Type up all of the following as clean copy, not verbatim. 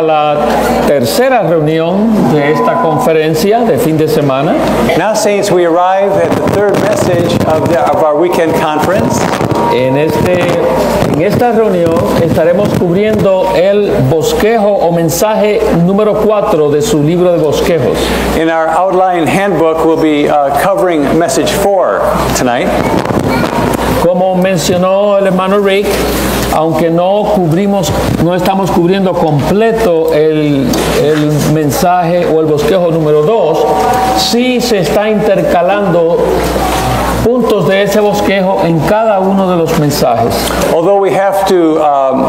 a la tercera reunión de esta conferencia de fin de semana. Now, saints, we arrive at the third message of our weekend conference. En esta reunión estaremos cubriendo el bosquejo o mensaje número 4 de su libro de bosquejos. In our outline handbook, we'll be covering message 4 tonight. Como mencionó el hermano Rick, aunque no estamos cubriendo completo el mensaje o el bosquejo número 2, sí se está intercalando puntos de ese bosquejo en cada uno de los mensajes. Although we have to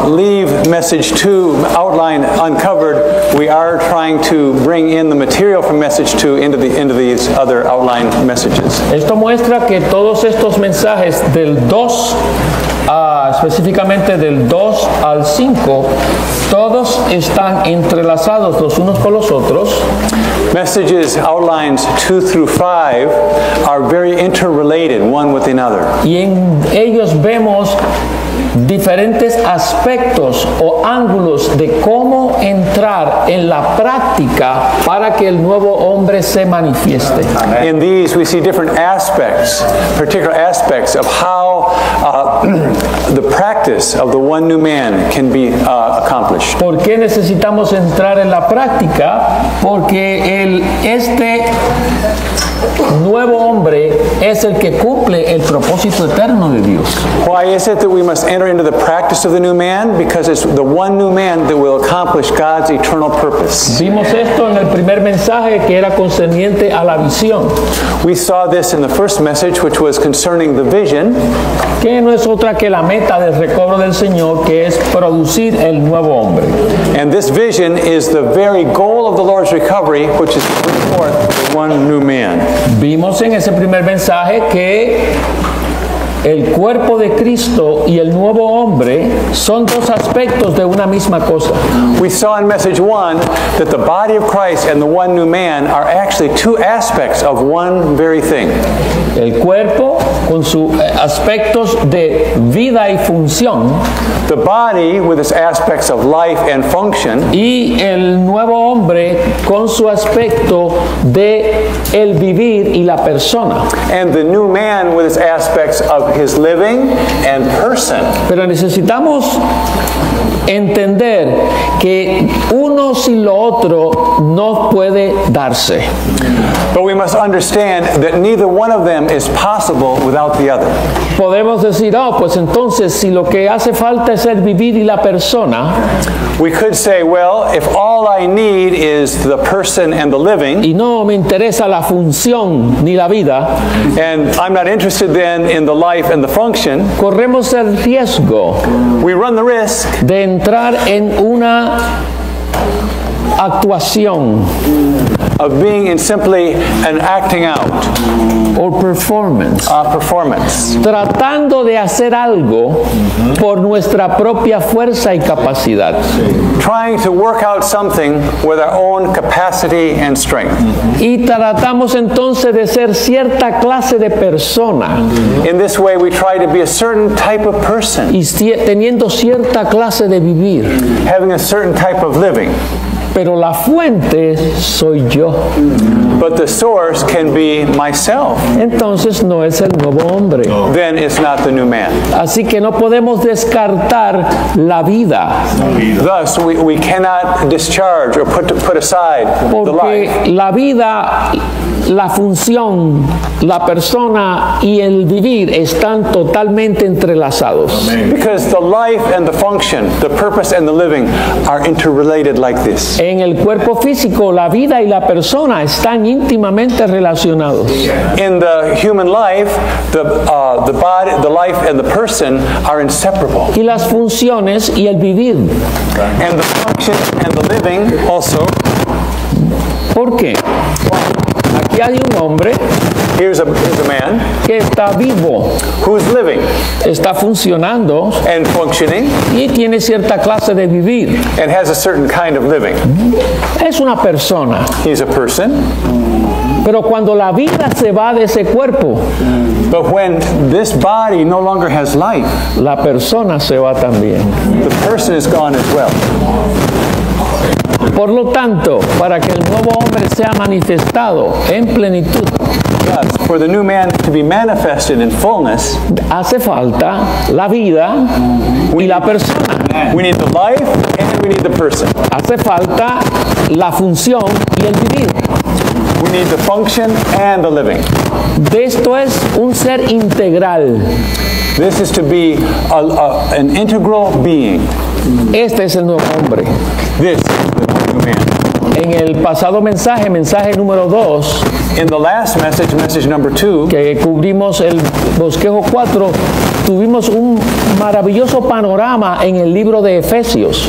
leave message 2 outline uncovered, we are trying to bring in the material from message 2 into these other outline messages. Esto muestra que todos estos mensajes del 2 específicamente del 2 al 5, todos están entrelazados los unos con los otros. Messages outlines 2 through 5 are very interrelated one with another. Y en ellos vemos diferentes aspectos o ángulos de cómo entrar en la práctica para que el nuevo hombre se manifieste. In these we see different aspects, particular aspects of how the practice of the one new man can be accomplished. ¿Por qué necesitamos entrar en la práctica? Porque este nuevo hombre es el que cumple el propósito eterno de Dios. Why is it that we must enter into the practice of the new man? Because it's the one new man that will accomplish God's eternal purpose. Vimos esto en el primer mensaje que era concerniente a la visión. We saw this in the first message, which was concerning the vision. Que no es otra que la meta del recobro del Señor, que es producir el nuevo hombre. And this vision is the very goal of the Lord's recovery, which is to bring forth the one new man. Vimos en ese primer mensaje que el cuerpo de Cristo y el nuevo hombre son dos aspectos de una misma cosa. We saw in message 1 that the body of Christ and the one new man are actually two aspects of one very thing. El cuerpo con sus aspectos de vida y función. The body with its aspects of life and function. Y el nuevo hombre con su aspecto de el vivir y la persona. And the new man with its aspects of his living and person. Pero necesitamos entender que uno sin lo otro no puede darse. But we must understand that neither one of them is possible without the other. Podemos decir, pues entonces si lo que hace falta es el vivir y la persona. We could say, well, if all I need is the person and the living, y no me interesa la función ni la vida, and I'm not interested then in the life and the function, corremos el riesgo we run the risk de entrar en una actuación of being in simply an acting out or performance, tratando de hacer algo por nuestra propia fuerza y capacidad, trying to work out something with our own capacity and strength. Y tratamos entonces de ser cierta clase de persona. In this way we try to be a certain type of person, y teniendo cierta clase de vivir, having a certain type of living. Pero la fuente soy yo. But the source can be myself. Entonces no es el nuevo hombre. Then it's not the new man. Así que no podemos descartar la vida. Thus we cannot discharge or put aside the life. Porque la vida, la función, la persona y el vivir están totalmente entrelazados. Because the life and the function, the purpose and the living are interrelated like this. En el cuerpo físico, la vida y la persona están íntimamente relacionados. In the human life, the body, the life and the person are inseparable. Y las funciones y el vivir. And the function and the living also. ¿Por qué? Aquí hay un hombre Here's a man que está vivo, who's living, está funcionando and functioning, y tiene cierta clase de vivir. and has a certain kind of living. Es una persona. He's a person. Pero cuando la vida se va de ese cuerpo, But when this body no longer has life, la persona se va también. the person is gone as well. Por lo tanto, para que el nuevo hombre sea manifestado en plenitud, Thus, for the new man to be manifested in fullness, hace falta la vida y la persona. we need the life and we need the person. Hace falta la función y el vivir. We need the function and the living. De esto es un ser integral. This is to be an integral being. Este es el nuevo hombre. This is the new man. En el pasado mensaje, mensaje número 2, In the last message, message number 2, que cubrimos el bosquejo 4, tuvimos un maravilloso panorama en el libro de Efesios.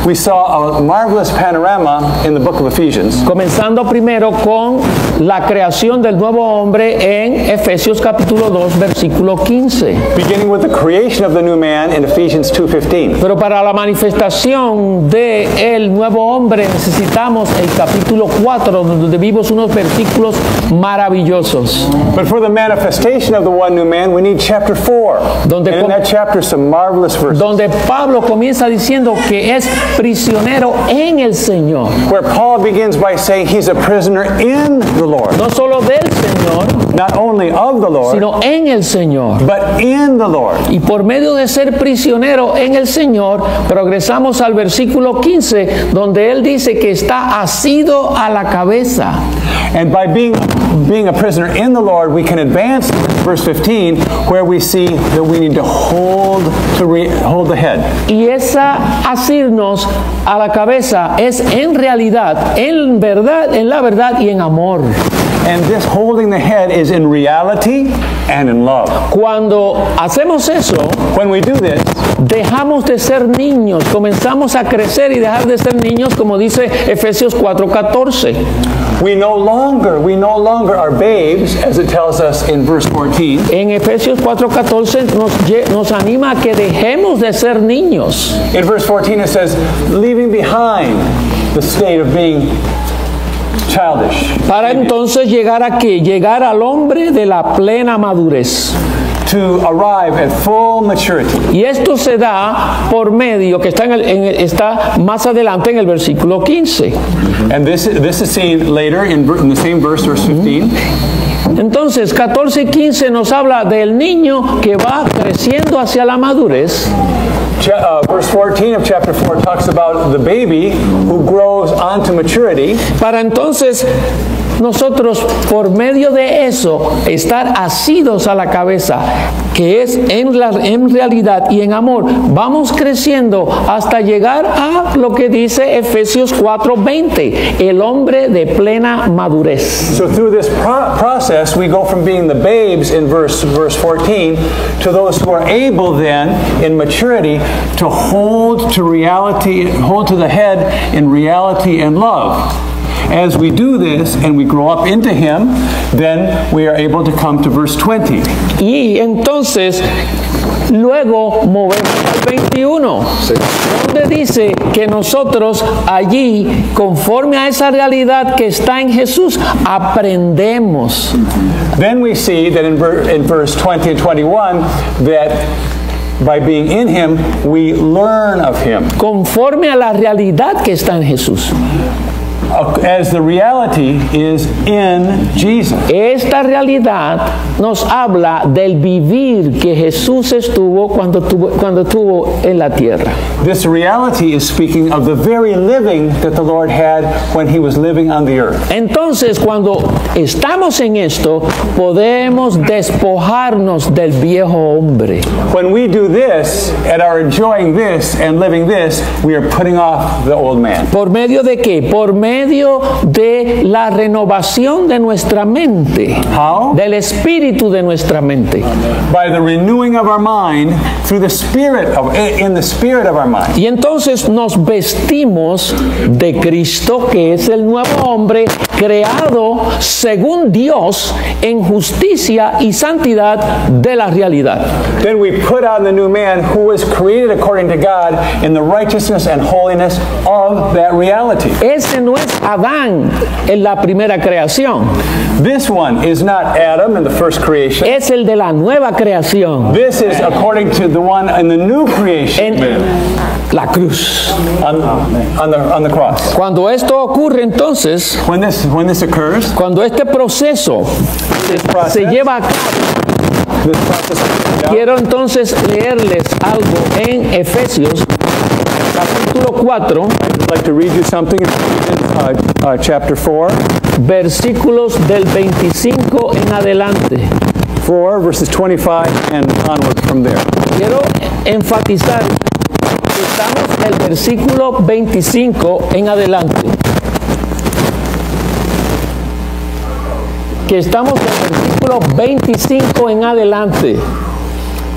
we saw a marvelous panorama in the book of Ephesians. Comenzando primero con la creación del nuevo hombre en Efesios capítulo 2, versículo 15. Beginning with the creation of the new man in Ephesians 2:15. Pero para la manifestación del nuevo hombre necesitamos el capítulo 4, donde vimos unos versículos maravillosos. But for the manifestation of the one new man, we need chapter 4. Donde And in that chapter, some marvelous verses. Donde Pablo comienza diciendo que es prisionero en el Señor. Where Paul begins by saying he's a prisoner in the Lord. No solo del Señor, Not only of the Lord, sino en el Señor. but in the Lord. Y por medio de ser prisionero en el Señor, progresamos al versículo 15, donde él dice que está asido a la cabeza. And by being a prisoner in the Lord, we can advance to verse 15, where we see that we need to hold the head. Y esa asirnos a la cabeza es en realidad, en verdad, en la verdad y en amor. And this holding the head is in reality and in love. Cuando hacemos eso, When we do this, dejamos de ser niños, comenzamos a crecer y dejar de ser niños, como dice Efesios 4:14. we no longer are babes, as it tells us in verse 14. En Efesios 4:14 nos anima a que dejemos de ser niños. In verse 14 it says, leaving behind the state of being childish, Para entonces llegar a qué? Llegar al hombre de la plena madurez. to arrive at full maturity. Y esto se da por medio, que está, está más adelante en el versículo 15. And this is seen later in the same verse 15. Entonces, 14 y 15 nos habla del niño que va creciendo hacia la madurez. Verse 14 of chapter 4 talks about the baby who grows onto maturity. Para entonces nosotros, por medio de eso, estar asidos a la cabeza, que es en realidad y en amor, vamos creciendo hasta llegar a lo que dice Efesios 4:20, el hombre de plena madurez. So through this process, we go from being the babes in verse 14 to those who are able then, in maturity, to hold to the head in reality and love. As we do this and we grow up into Him, then we are able to come to verse 20. Y entonces, luego movemos al 21, donde dice que nosotros allí, conforme a esa realidad que está en Jesús, aprendemos. Then we see that in verse 20 and 21 that by being in Him, we learn of Him. Conforme a la realidad que está en Jesús. As the reality is in Jesus. Esta realidad nos habla del vivir que Jesús estuvo cuando estuvo en la tierra. This reality is speaking of the very living that the Lord had when He was living on the earth. Entonces, cuando estamos en esto, podemos despojarnos del viejo hombre. When we do this and are enjoying this and living this, we are putting off the old man. ¿Por medio de qué? Por medio de la renovación de nuestra mente. How? Del espíritu de nuestra mente. By the renewing of our mind through the in the spirit of our mind. Y entonces nos vestimos de Cristo, que es el nuevo hombre creado según Dios en justicia y santidad de la realidad. Then we put on the new man who was created according to God in the righteousness and holiness of that reality. Ese nuevo es Adán en la primera creación, This one is not Adam in the first creation. es el de la nueva creación, This is according to the one in the new creation en la cruz. on the cross. Cuando esto ocurre entonces, When this occurs, cuando este proceso this se process, lleva a cabo, this process, quiero entonces leerles algo en Efesios capítulo 4, I'd like to read you something in Ephesians, chapter 4, versículos del 25 en adelante. 4 verses 25 and onward from there. Quiero enfatizar que estamos en el versículo 25 en adelante. Que estamos en el versículo 25 en adelante.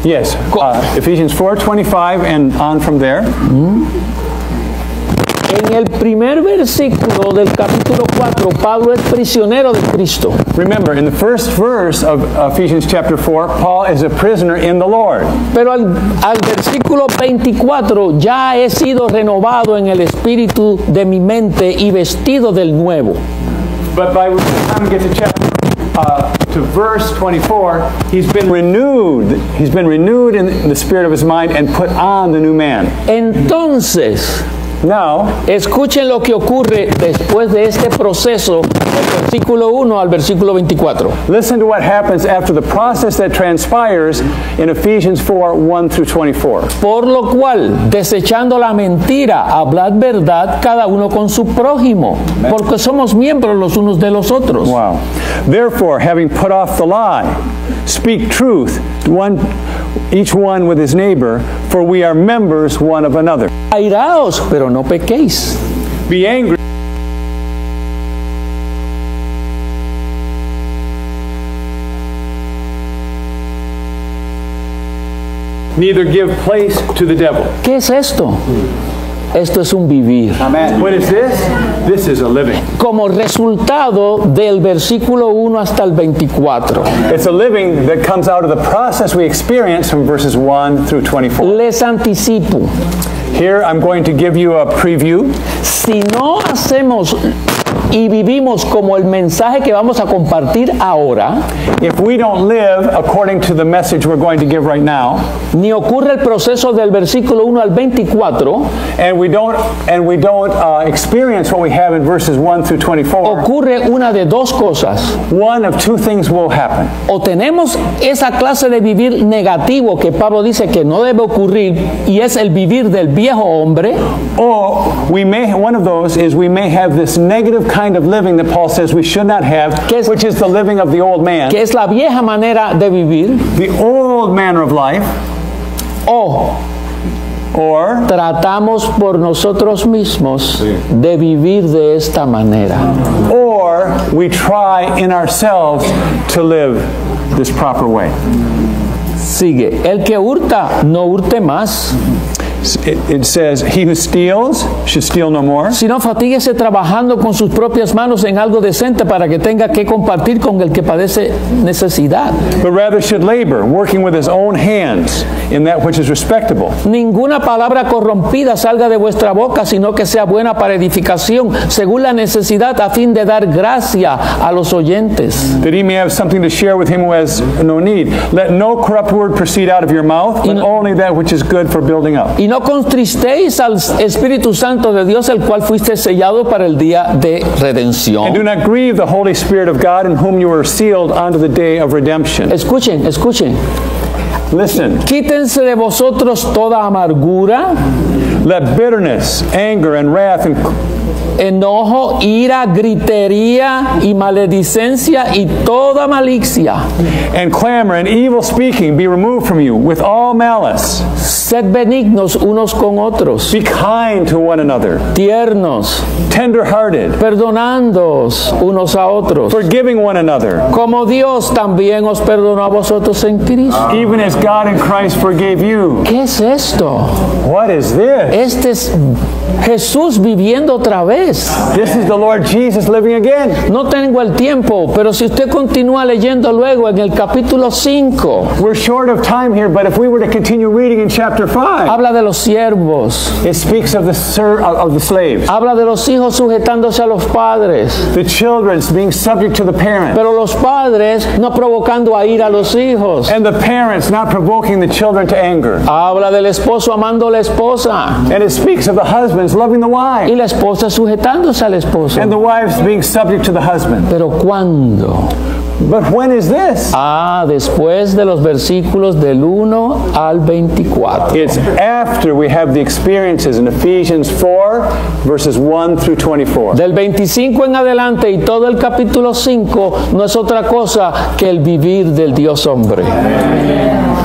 Yes, Ephesians 4:25 and on from there. En el primer versículo del capítulo 4, Pablo es prisionero de Cristo. Remember, in the first verse of Ephesians chapter 4, Paul is a prisoner in the Lord. Pero al versículo 24, ya he sido renovado en el espíritu de mi mente y vestido del nuevo. But by the time we get to chapter to verse 24, he's been renewed. He's been renewed in the spirit of his mind and put on the new man. Entonces, Now, escuchen lo que ocurre después de este proceso del versículo 1 al versículo 24. listen to what happens after the process that transpires in Ephesians 4:1 through 24. Por lo cual, desechando la mentira, hablad verdad cada uno con su prójimo, porque somos miembros los unos de los otros. Wow. Therefore, having put off the lie, speak truth, each one with his neighbor, for we are members one of another. Airaos, pero no pequéis. Be angry. Neither give place to the devil. ¿Qué es esto? Esto es un vivir. Amen. What is this? This is a living. Como resultado del versículo 1 hasta el 24. It's a living that comes out of the process we experience from verses 1 through 24. Les anticipo, Here I'm going to give you a preview. si no hacemos y vivimos como el mensaje que vamos a compartir ahora, If we don't live according to the message we're going to give right now, ni ocurre el proceso del versículo 1 al 24, and we don't experience what we have in verses 1 through 24, ocurre una de dos cosas. one of two things will happen. O tenemos esa clase de vivir negativo que Pablo dice que no debe ocurrir, y es el vivir del viejo hombre, Or one of those is we may have this negative kind of living that Paul says we should not have, which is the living of the old man, que es la vieja manera de vivir, the old manner of life, o or tratamos por nosotros mismos de vivir de esta manera. we try in ourselves to live this proper way. Sigue, el que hurta, no hurte más, It says, he who steals should steal no more, sino fatíguese trabajando con sus propias manos en algo decente para que tenga que compartir con el que padece necesidad. but rather should labor, working with his own hands in that which is respectable. Ninguna palabra corrompida salga de vuestra boca, sino que sea buena para edificación, según la necesidad, a fin de dar gracia a los oyentes. That he may have something to share with him who has no need. Let no corrupt word proceed out of your mouth, but only that which is good for building up. Y no contristéis al Espíritu Santo de Dios, el cual fuiste sellado para el día de And do redención. not grieve the Holy Spirit of God, in whom you were sealed unto the day of redemption. Escuchen, escuchen. Listen, Quítense de vosotros toda amargura, let bitterness, anger, and wrath, and enojo, ira, gritería y maledicencia y toda malicia. clamor and evil speaking be removed from you with all malice. Sed benignos unos con otros, Be kind to one another, tiernos, tender-hearted, perdonándoos unos a otros, forgiving one another, como Dios también os perdonó a vosotros en Cristo. even as God in Christ forgave you. ¿Qué es esto? What is this? Este es Jesús viviendo otra vez. es. This is the Lord Jesus living again. No tengo el tiempo, pero si usted continúa leyendo luego en el capítulo 5, We're short of time here, but if we were to continue reading in chapter 5, habla de los siervos, it speaks of the slaves, habla de los hijos sujetándose a los padres, the children being subject to the parents, pero los padres no provocando a ira a los hijos. and the parents not provoking the children to anger. Habla del esposo amando a la esposa And it speaks of the husbands loving the y wives, la esposa sujetándose al esposo. and the wives being subject to the husband. Pero ¿cuándo? But when is this? Después de los versículos del 1 al 24. It's after we have the experiences in Ephesians 4, verses 1 through 24. Del 25 en adelante y todo el capítulo 5 no es otra cosa que el vivir del Dios hombre.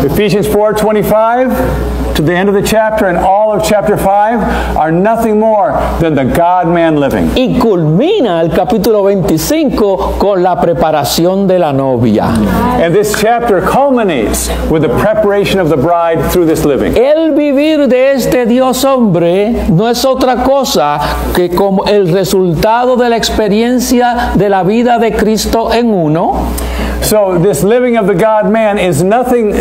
Ephesians 4:25 to the end of the chapter and all of chapter 5 are nothing more than the God-man living. Y culmina el capítulo 25 con la preparación de la novia. And this chapter culminates with the preparation of the bride through this living. El vivir de este Dios hombre no es otra cosa que como el resultado de la experiencia de la vida de Cristo en uno. So this living of the God-man is nothing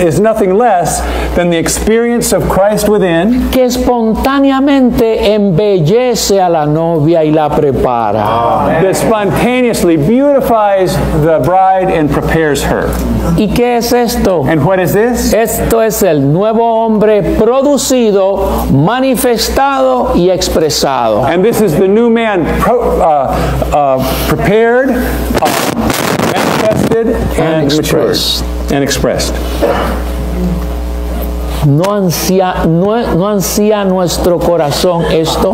less than the experience of Christ within, Que espontáneamente embellece a la novia y la prepara. that spontaneously beautifies the bride and prepares her. ¿Y qué es esto? And what is this? Esto es el nuevo hombre producido, manifestado y expresado. And this is the new man prepared, manifested, and matured, expressed. and expressed. ¿No ansía nuestro corazón esto?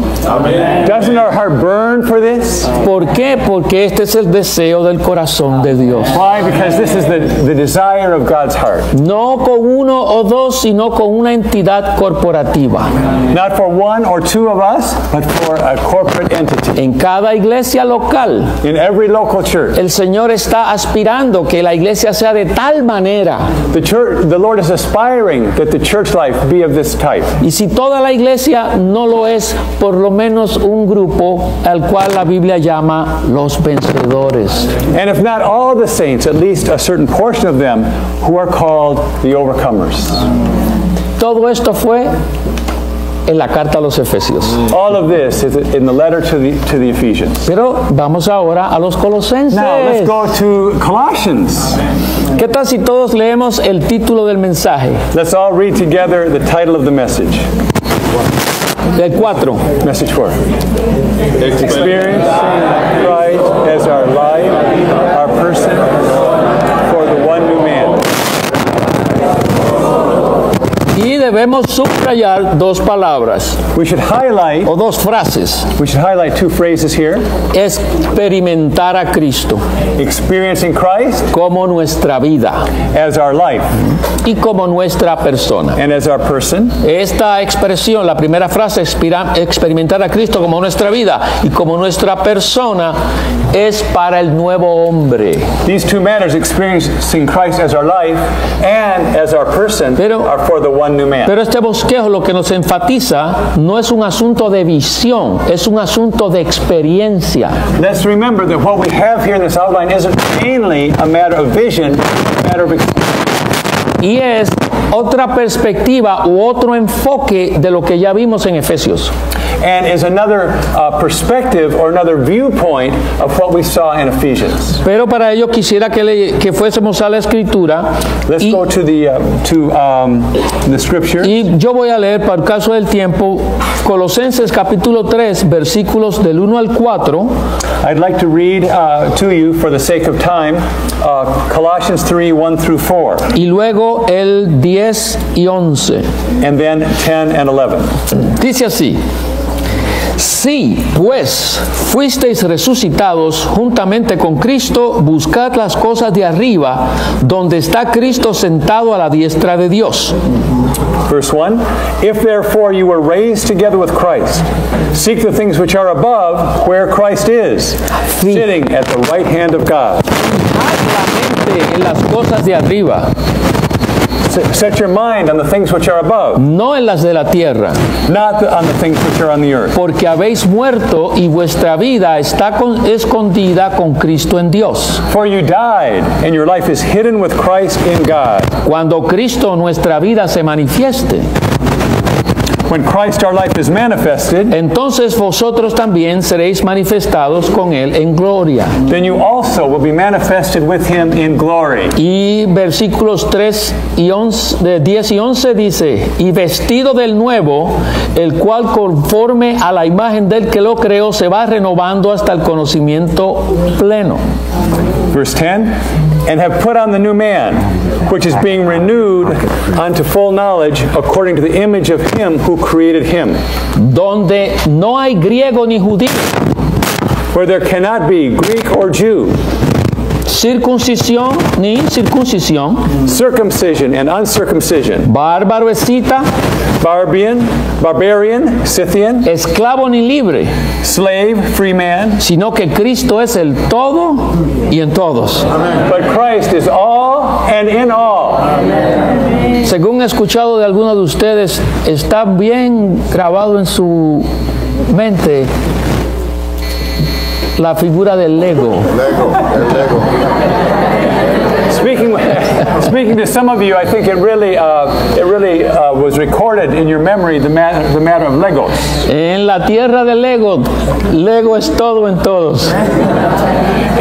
Doesn't our heart burn for this? ¿Por qué? Porque este es el deseo del corazón de Dios. Why? Because this is the desire of God's heart. No con uno o dos, sino con una entidad corporativa. Not for one or two of us, but for a corporate entity. En cada iglesia local, In every local church. el Señor está aspirando que la iglesia sea de tal manera. The Lord is aspiring that the church life be of this type. Y si toda la iglesia no lo es, por lo menos un grupo al cual la Biblia llama los vencedores. And if not all the saints, at least a certain portion of them who are called the overcomers. Todo esto fue en la carta a los Efesios. All of this is in the letter to the Ephesians. Pero vamos ahora a los Colosenses. Now let's go to Colossians. ¿Qué tal si todos leemos el título del mensaje? Let's all read together the title of the message. El 4. Message 4. Experiencing Christ as our life, our person, for the one new man. Y debemos subrayar dos palabras We should highlight o dos frases. two phrases here. Experimentar a Cristo Experiencing Christ como nuestra vida as our life y como nuestra persona. and as our person. Esta expresión, la primera frase, experimentar a Cristo como nuestra vida y como nuestra persona, es para el nuevo hombre. These two matters, experiencing Christ as our life and as our person, are for the one new man. Pero este bosquejo lo que nos enfatiza no es un asunto de visión, es un asunto de experiencia. Let's remember that what we have here in this outline isn't mainly a matter of vision, a matter of experience. Y es otra perspectiva u otro enfoque de lo que ya vimos en Efesios. And is another perspective or another viewpoint of what we saw in Ephesians. Pero para ello quisiera que fuésemos a la Escritura. Let's go to the Scripture. Y yo voy a leer, para el caso del tiempo, Colosenses capítulo 3, versículos del 1 al 4. I'd like to read to you, for the sake of time, Colossians 3, 1 through 4. Y luego el 10 y 11. And then 10 and 11. Dice así: Si, pues, fuisteis resucitados juntamente con Cristo, buscad las cosas de arriba, donde está Cristo sentado a la diestra de Dios. Verse 1, If therefore you were raised together with Christ, seek the things which are above, where Christ is, sitting at the right hand of God. Fijad la mente en las cosas de arriba. Set your mind on the things which are above, no en las de la tierra, not on the things which are on the earth. porque habéis muerto y vuestra vida está escondida con Cristo en Dios. For you died, and your life is hidden with Christ in God. Cuando Cristo nuestra vida se manifieste, When Christ our life is manifested, entonces vosotros también seréis manifestados con Él en gloria. then you also will be manifested with him in glory. Y versículos 10 y 11 dice, y vestido del nuevo, el cual conforme a la imagen del que lo creó, se va renovando hasta el conocimiento pleno. Verse 10, and have put on the new man, which is being renewed unto full knowledge according to the image of him who created him, Donde no hay griego ni judío, where there cannot be Greek or Jew, circuncisión ni incircuncisión, circumcision and uncircumcision, bárbaro, escita, barbarian, Scythian, esclavo ni libre, slave, free man, sino que Cristo es el todo y en todos. but Christ is all and in all. Según he escuchado de algunos de ustedes, está bien grabado en su mente la figura del Lego. Speaking to some of you, I think it really was recorded in your memory the matter of Legos. En la tierra de Lego, Lego es todo en todos.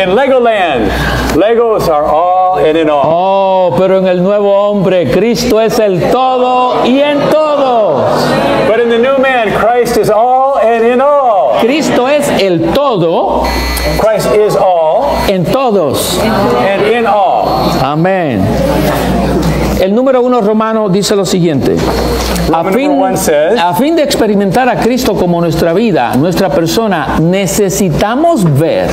In Legoland, Legos are all and in all. Oh, pero en el nuevo hombre, Cristo es el todo y en todos. But in the new man, Christ is all and in all. Cristo es el todo Christ is all en todos. and in all. Amén. El número 1 romano dice lo siguiente: a fin de experimentar a Cristo como nuestra vida, nuestra persona, necesitamos ver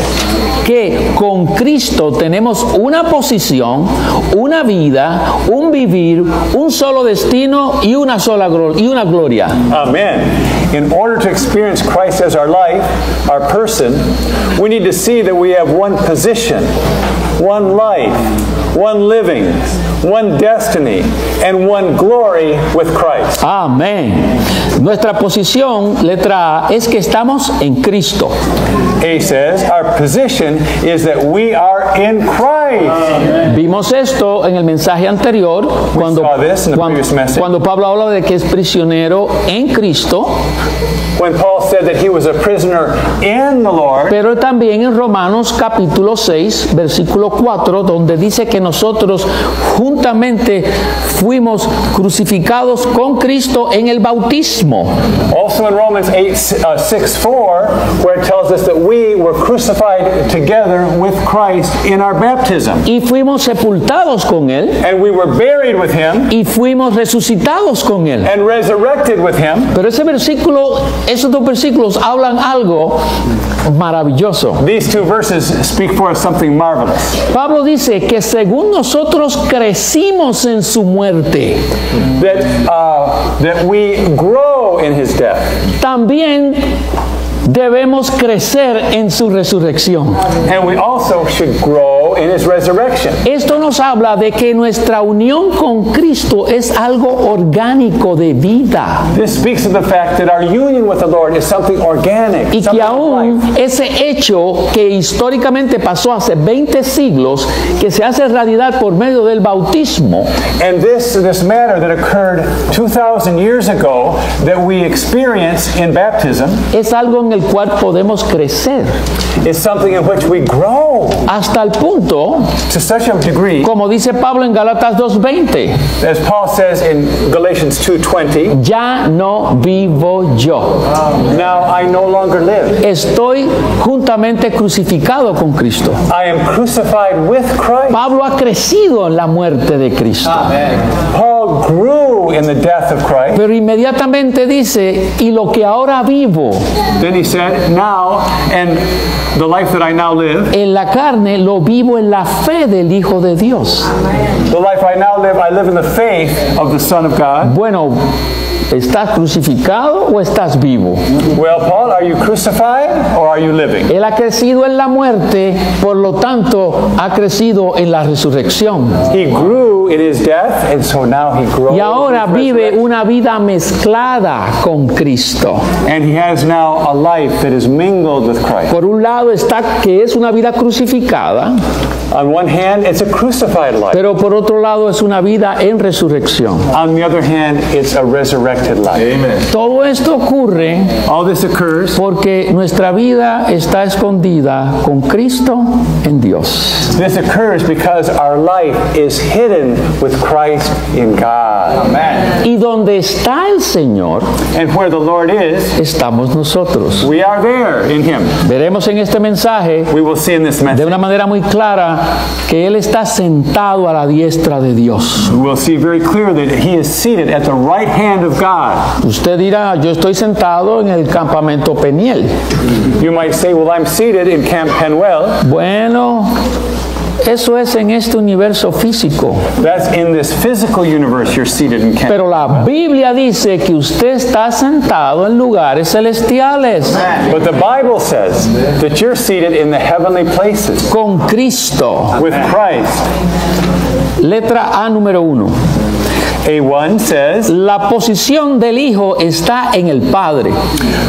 que con Cristo tenemos una posición, una vida, un vivir, un solo destino y una sola gloria. Amen. In order to experience Christ as our life, our person, we need to see that we have one position, one life, one living, one destiny, and one glory with Christ. Amén. Nuestra posición, letra A, es que estamos en Cristo. A says, our position is that we are in Christ. Vimos esto en el mensaje anterior, cuando Pablo habla de que es prisionero en Cristo. When Paul said that he was a prisoner in the Lord. Pero también en Romanos capítulo 6, versículo 4, donde dice que nosotros juntamente fuimos crucificados con Cristo en el bautismo. Also in Romans 6:4, where it tells us that we were crucified together with Christ in our baptism. Y fuimos sepultados con Él. And we were buried with Him. Y fuimos resucitados con Él. And resurrected with Him. Pero esos dos versículos hablan algo maravilloso. These two verses speak for us something marvelous. Pablo dice que según nosotros crecimos en su muerte, that we grow in His death. También debemos crecer en su resurrección. And we also should grow in His resurrection. Esto nos habla de que nuestra unión con Cristo es algo orgánico de vida. This speaks of the fact that our union with the Lord is something organic. Y que aún ese hecho que históricamente pasó hace 20 siglos, que se hace realidad por medio del bautismo. And this matter that occurred 2,000 years ago that we experience in baptism es algo en el cual podemos crecer. Is something in which we grow. Hasta el punto, to such a degree, como dice Pablo en Gálatas 2:20, as Paul says in Galatians 2:20, ya no vivo yo. Now I no longer live. Estoy juntamente crucificado con Cristo. I am crucified with Christ. Pablo ha crecido en la muerte de Cristo. Amen. Paul grew in the death of Christ. Pero inmediatamente dice, y lo que ahora vivo, then he said, now, and the life that I now live, en la carne lo vivo en la fe del Hijo de Dios. The life I now live, I live in the faith of the Son of God. Bueno, ¿estás crucificado o estás vivo? Well, Paul, are you crucified or are you living? Él ha crecido en la muerte, por lo tanto ha crecido en la resurrección. He grew in his death, and so now he grows. Y ahora in his vive resurrection. una vida mezclada con Cristo. And he has now a life that is mingled with Christ. Por un lado está que es una vida crucificada, On one hand, it's a crucified life. pero por otro lado es una vida en resurrección. On the other hand, it's a resurrected life. Amen. Todo esto ocurre All this occurs porque nuestra vida está escondida con Cristo en Dios. This occurs because our life is hidden with Christ in God. Amen. Y donde está el Señor, And where the Lord is, estamos nosotros. we are there in Him. Veremos en este mensaje We will see in this de message. una manera muy clara que Él está sentado a la diestra de Dios. We will see very clear that He is seated at the right hand of God. Usted dirá, yo estoy sentado en el campamento Peniel. You might say, well, I'm seated in Camp Penuel. Bueno, eso es en este universo físico. That's in this physical universe you're seated in Camp. Pero la Biblia dice que usted está sentado en lugares celestiales But the Bible says that you're seated in the heavenly places con Cristo. with Christ. Letra A número 1. A1 says, La posición del Hijo está en el Padre.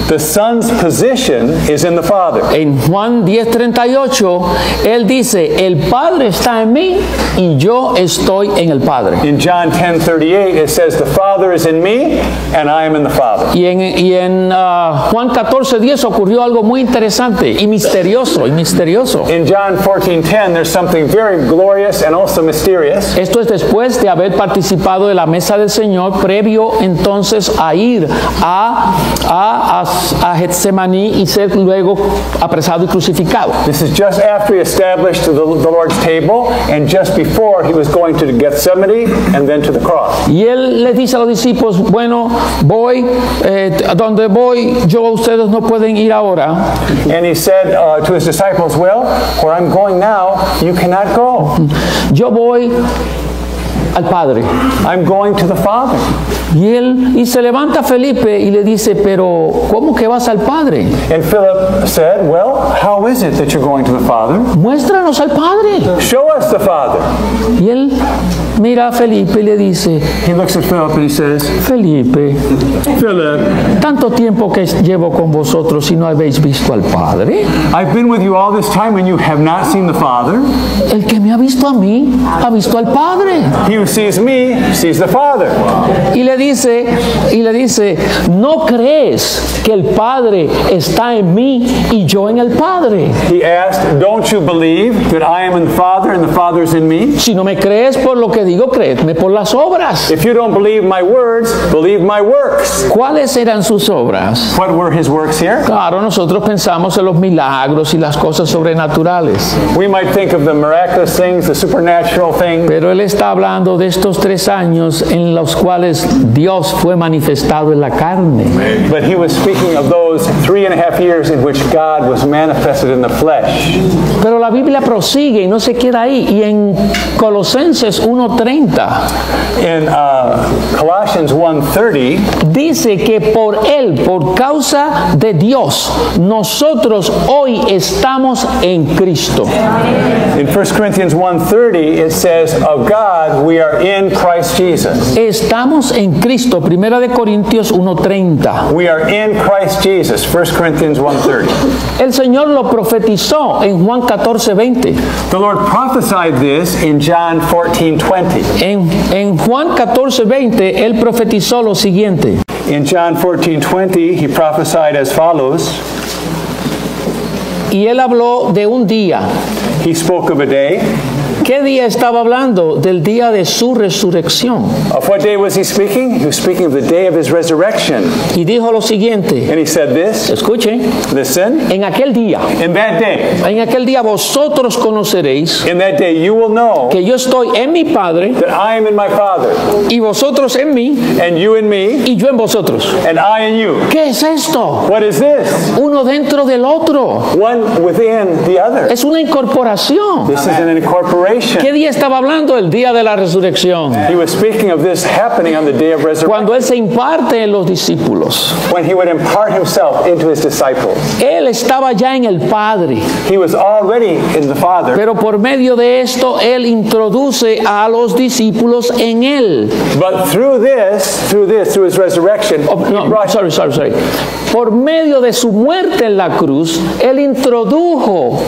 the Son's position is in the Father. En Juan 10:38, Él dice, el Padre está en mí y yo estoy en el Padre. In John 10:38, it says, the Father is in me and I am in the Father. Y en Juan 14:10 ocurrió algo muy interesante y misterioso, In John 14:10, there's something very glorious and also mysterious. Esto es después de haber participado de la mesa del Señor, previo entonces a ir a Getsemaní y ser luego apresado y crucificado. This is just after he established the Lord's table and just before he was going to Gethsemane and then to the cross. Y Él les dice a los discípulos, bueno, voy, donde voy yo, ustedes no pueden ir ahora. And he said to his disciples, well, where I'm going now, you cannot go. Yo voy al Padre. I'm going to the Father. Y se levanta Felipe y le dice, pero ¿cómo que vas al Padre? And Philip said, well, how is it that you're going to the Father? Muéstranos al Padre. Show us the Father. Y él mira a Felipe y le dice, He looks at Philip and he says, Felipe, Philip, tanto tiempo que llevo con vosotros y no habéis visto al Padre. I've been with you all this time and you have not seen the Father. El que me ha visto a mí, ha visto al Padre. He who sees me sees the Father. Y le dice, ¿no crees que el Padre está en mí y yo en el Padre? He asked, don't you believe that I am in the Father and the Father is in me? Si no me crees por lo que digo, créeme por las obras. If you don't believe my words, believe my works. ¿Cuáles eran sus obras? What were his works here? Claro, nosotros pensamos en los milagros y las cosas sobrenaturales. We might think of the miraculous things, the supernatural things. Pero él está hablando de estos 3 años en los cuales Dios fue manifestado en la carne. But he was speaking of those 3.5 years in which God was manifested in the flesh. Pero la Biblia prosigue y no se queda ahí. Y en Colosenses 1:30 In Colossians 1:30, dice que por Él, por causa de Dios, nosotros hoy estamos en Cristo. in 1 Corinthians 1:30, it says, of God we are in Christ Jesus. Estamos en Cristo. Primera de Corintios 1:30. We are in Christ Jesus. 1 Corinthians 1:30. El Señor lo profetizó en Juan 14:20. The Lord prophesied this in John 14:20. En Juan 14:20 Él profetizó lo siguiente. In John 14:20, he prophesied as follows. Y Él habló de un día. He spoke of a day. ¿Qué día estaba hablando? Del día de su resurrección. Of what day was he speaking? He was speaking of the day of his resurrection. Y dijo lo siguiente. And he said this, Escuchen. listen, En aquel día in that day vosotros conoceréis you will know que yo estoy en mi Padre that I am in my Father, y vosotros en mí and you in me, y yo en vosotros. and I in you. ¿Qué es esto? What is this? Uno dentro del otro. One within the other. Es una incorporación. This is an incorporation. restoration. ¿Qué día estaba hablando? El día de la resurrección. He was speaking of this happening on the day of resurrection, Cuando Él se imparte en los discípulos. when he would impart himself into his disciples. Él estaba ya en el Padre, He was already in the Father, pero por medio de esto Él introduce a los discípulos en Él. but through his resurrection, he No, brought sorry. Por medio de su muerte en la cruz, Él introdujo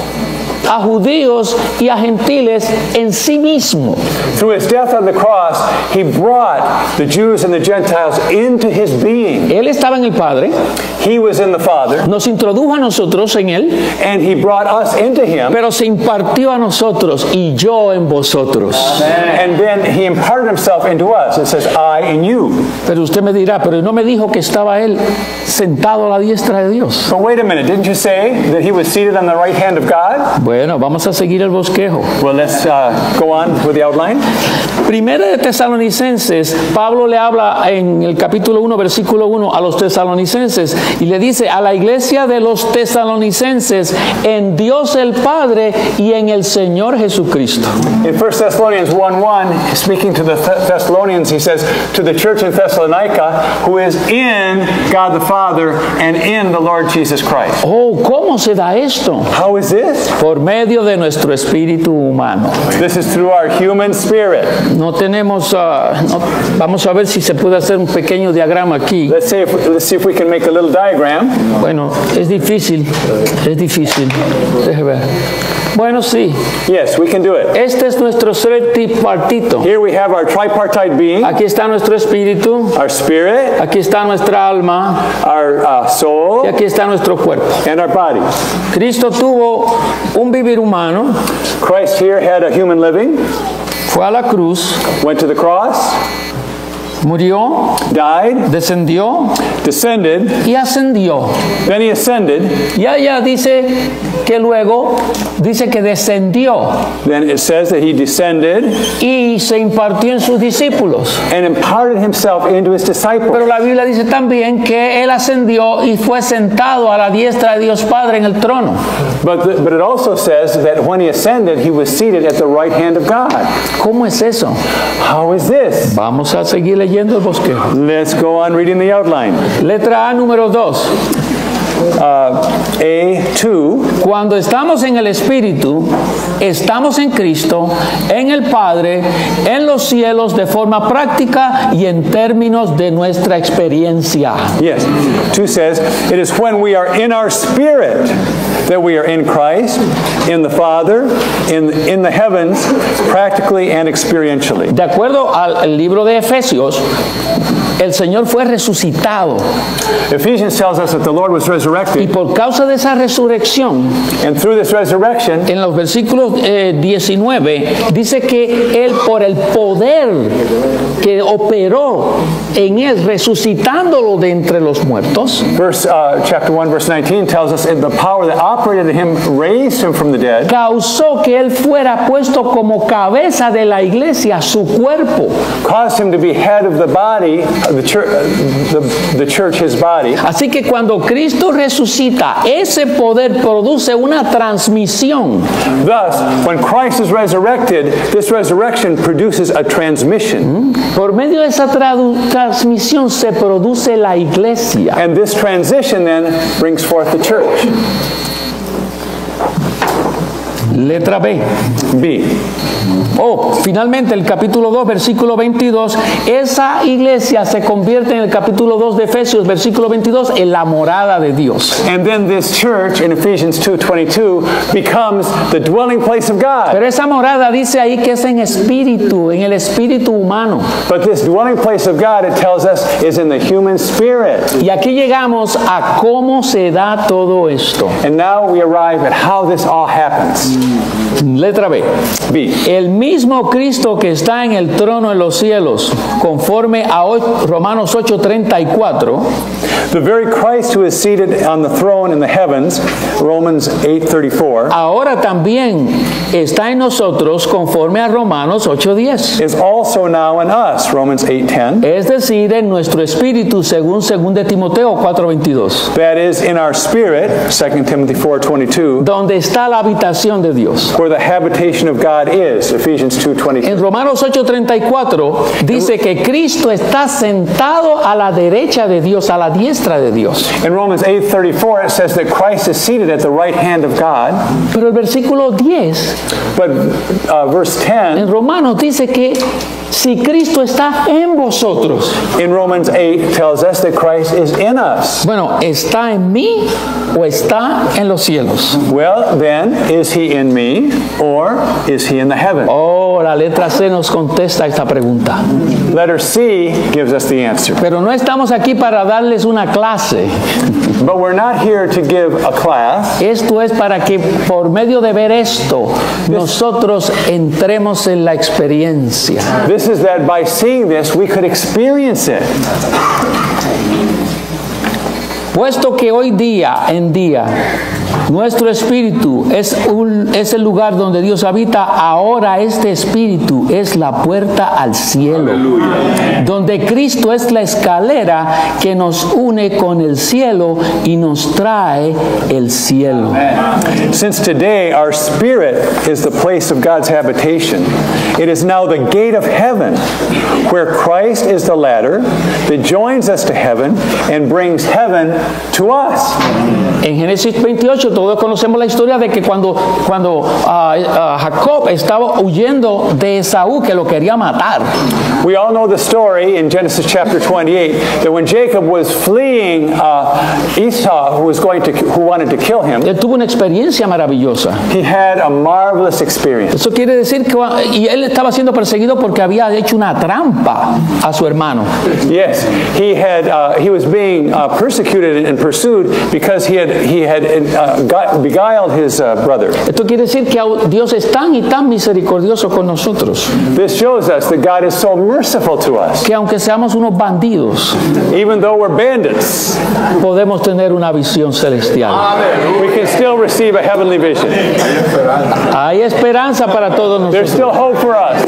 a judíos y a gentiles en sí mismo. through his death on the cross, he brought the Jews and the Gentiles into his being. Él estaba en el Padre, He was in the Father, nos introdujo a nosotros en Él, and he brought us into him, pero se impartió a nosotros y yo en vosotros. and then he imparted himself into us. It says, I in you. Pero usted me dirá, pero no me dijo que estaba Él sentado a la diestra de Dios. But wait a minute, didn't you say that he was seated on the right hand of God? Bueno, vamos a seguir el bosquejo. Well, let's go on with the outline. Primera de Tesalonicenses, Pablo le habla en el capítulo 1, versículo 1 a los tesalonicenses y le dice a la iglesia de los tesalonicenses en Dios el Padre y en el Señor Jesucristo. In 1 Thessalonians 1:1, speaking to the Thessalonians, he says, to the church in Thessalonica, who is in God the Father and in the Lord Jesus Christ. Oh, ¿cómo se da esto? How is this? Por medio de nuestro espíritu humano. This is through our human spirit. No tenemos, vamos a ver si se puede hacer un pequeño diagrama aquí. Let's see if we can make a little diagram. Bueno, es difícil. Deje ver. Bueno, sí. Yes, we can do it. Este es nuestro ser tripartito. Here we have our tripartite being, Aquí está nuestro espíritu, our spirit, aquí está nuestra alma our y soul, aquí está nuestro cuerpo. and our body. Cristo tuvo un vivir humano, Christ here had a human living, fue a la cruz, went to the cross, murió, died, descendió descended, y ascendió. then he ascended, Y allá dice que luego, dice que descendió then it says that he descended y se impartió en sus discípulos. and imparted himself into his disciples. Pero la Biblia dice también que Él ascendió y fue sentado a la diestra de Dios Padre en el trono. But it also says that when he ascended, he was seated at the right hand of God. ¿Cómo es eso? How is this? Vamos a seguir leyendo el bosquejo. Let's go on reading the outline. Letra A número 2. A2, Cuando estamos en el Espíritu, estamos en Cristo, en el Padre, en los cielos de forma práctica y en términos de nuestra experiencia. yes. 2 says, it is when we are in our spirit that we are in Christ, in the Father, in the heavens, practically and experientially. De acuerdo al libro de Efesios, el Señor fue resucitado Ephesians tells us that the Lord was y resurrected, por causa de esa resurrección, and through this resurrection, en los versículos 19, dice que Él por el poder que operó en Él, resucitándolo de entre los muertos, chapter 1, verse 19 tells us the power that operated in him raised him from the dead, causó que Él fuera puesto como cabeza de la iglesia, su cuerpo. caused him to be head of the body, the church, his body. Así que cuando Cristo resucita, ese poder produce una transmisión. Thus, when Christ is resurrected, this resurrection produces a transmission. Por medio de esa transmisión se produce la iglesia. And this transition then brings forth the church. Letra B. B. Oh, finalmente el capítulo 2, versículo 22, esa iglesia se convierte en el capítulo 2 de Efesios, versículo 22, en la morada de Dios. And then this church in Ephesians 2:22 becomes the dwelling place of God. Pero esa morada dice ahí que es en espíritu, en el espíritu humano. But this dwelling place of God, it tells us, is in the human spirit. Y aquí llegamos a cómo se da todo esto. And now we arrive at how this all happens. Letra B. B. El mismo Cristo que está en el trono en los cielos, conforme a Romanos 8:34, The very Christ who is seated on the throne in the heavens, Romans 8:34, ahora también está en nosotros conforme a Romanos 8:10. is also now in us, Romans 8:10. Es decir, en nuestro espíritu, según 2 Timoteo 4:22, That is in our spirit, 2 Timothy 4:22, donde está la habitación de Dios. where the habitation of God is, Ephesians 2:22. En Romanos 8:34 dice que Cristo está sentado a la derecha de Dios, a la diestra de Dios. In Romans 8:34 it says that Christ is seated at the right hand of God. Pero el versículo 10 But verse 10 en Romanos dice que si Cristo está en vosotros. in Romans 8 tells us that Christ is in us. Bueno, ¿está en mí o está en los cielos? Well, then, is he in me or is he in the heaven? Oh, la letra C nos contesta esta pregunta. Letter C gives us the answer. Pero no estamos aquí para darles una clase. But we're not here to give a class. Esto es para que por medio de ver esto, nosotros entremos en la experiencia. This is that by seeing this, we could experience it. Puesto que hoy día en día nuestro espíritu es el lugar donde Dios habita, ahora este espíritu es la puerta al cielo. Donde Cristo es la escalera que nos une con el cielo y nos trae el cielo. Since today our spirit is the place of God's habitation, it is now the gate of heaven, where Christ is the ladder that joins us to heaven and brings heaven to us. En Génesis 28 todos conocemos la historia de que cuando Jacob estaba huyendo de Esaú, que lo quería matar. We all know the story in Genesis chapter 28 that when Jacob was fleeing Esau, who wanted to kill him, Él tuvo una experiencia maravillosa. he had a marvelous experience. Eso quiere decir que y él estaba siendo perseguido porque había hecho una trampa a su hermano. Yes, he was being persecuted and pursued because he had beguiled his brother. Esto quiere decir que Dios es tan y tan misericordioso con nosotros, This shows us that God is so merciful to us. que aunque seamos unos bandidos, Even though we're bandits, podemos tener una visión celestial. we can still receive a heavenly vision. Hay esperanza para todos There's nosotros. still hope for us.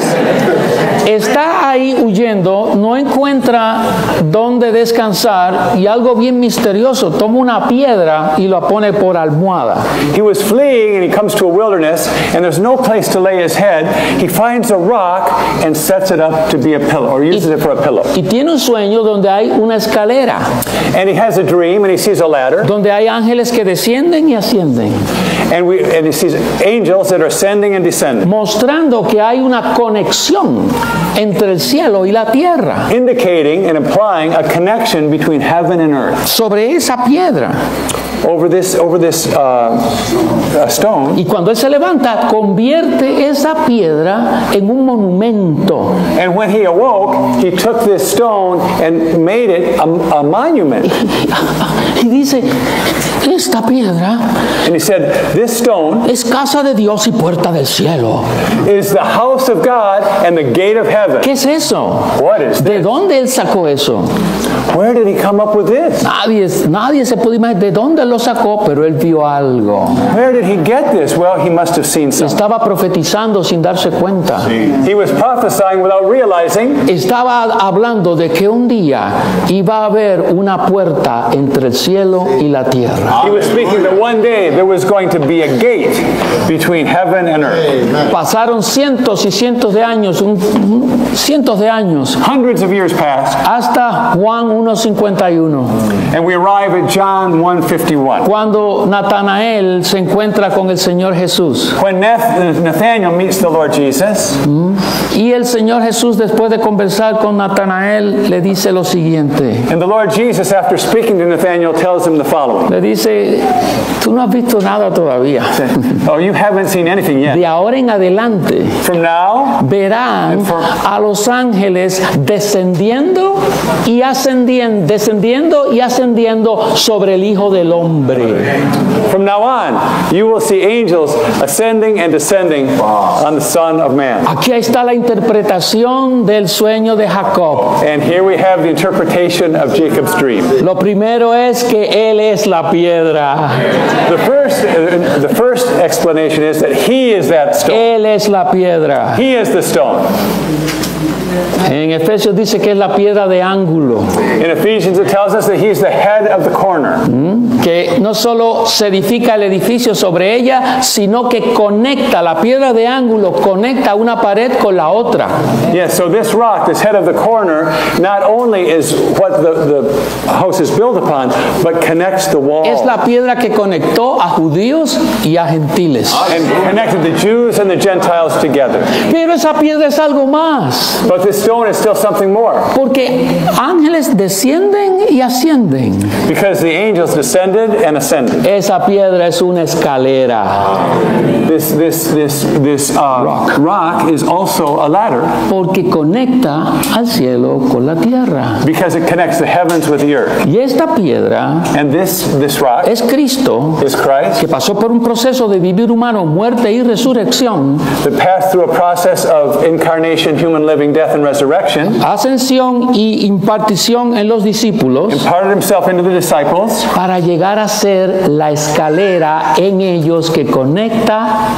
Está ahí huyendo, no encuentra dónde descansar y algo bien misterioso, toma una piedra y la pone por almohada. He was fleeing and he comes to a wilderness and there's no place to lay his head. He finds a rock and sets it up to be a pillow, or uses it for a pillow. Y tiene un sueño donde hay una escalera, And he has a dream and he sees a ladder donde hay ángeles que descienden y ascienden, and he sees angels that are ascending and descending, mostrando que hay una conexión entre el cielo y la tierra. indicating and implying a connection between heaven and earth. Sobre esa piedra. Over this stone, Y cuando él se levanta, convierte esa piedra en un monumento. and when he awoke, he took this stone and made it a monument. Y dice, esta piedra And he said, this stone es casa de Dios y puerta del cielo. is the house of God and the gate of heaven. ¿Qué es eso? What is ¿De this? dónde él sacó eso? Where did he come up with this? Nadie se puede imaginar de dónde lo sacó, pero él vio algo. Where did he get this? Well, he must have seen something. Estaba profetizando sin darse cuenta. He was prophesying without realizing. Estaba hablando de que un día iba a haber una puerta entre el cielo y la tierra. He was speaking that one day there was going to be a gate between heaven and earth. Pasaron cientos y cientos de años, cientos de años, Hundreds of years passed, hasta Juan 1:51, and we arrive at John 1:51. cuando Natanael se encuentra con el Señor Jesús. When Nathanael meets the Lord Jesus, Y el Señor Jesús, después de conversar con Natanael, le dice lo siguiente. and the Lord Jesus, after speaking to Nathanael, tells him the following. Le dice, tú no has visto nada todavía. Oh, you haven't seen anything yet. De ahora en adelante From now, verán a los ángeles descendiendo y ascendiendo sobre el Hijo del Hombre. from now on, you will see angels ascending and descending on the Son of Man. Aquí está la interpretación del sueño de Jacob. And here we have the interpretation of Jacob's dream. Lo primero es que Él es la piedra. The first explanation is that he is that stone. Él es la piedra. He is the stone. En Efesios dice que es la piedra de ángulo, In Ephesians, it tells us that he's the head of the corner. que no solo se edifica el edificio sobre ella, sino que conecta, la piedra de ángulo conecta una pared con la otra. Yes, so this rock, this head of the corner, not only is what the house is built upon, but connects the wall. Es la piedra que conectó a judíos y a gentiles. And connected the Jews and the Gentiles together. Pero esa piedra es algo más, But this stone is still something more. porque ángeles descienden y ascienden. Because the angels descended and ascended. Esa piedra es una escalera, This rock is also a ladder porque conecta al cielo con la tierra. because it connects the heavens with the earth. Y esta piedra And this rock es Cristo, is Christ que pasó por un proceso de vivir humano, muerte y resurrección, that passed through a process of incarnation, human living, death, and resurrection, ascensión y impartición en los discípulos, imparted himself into the disciples para llegar a ser la escalera en ellos que conecta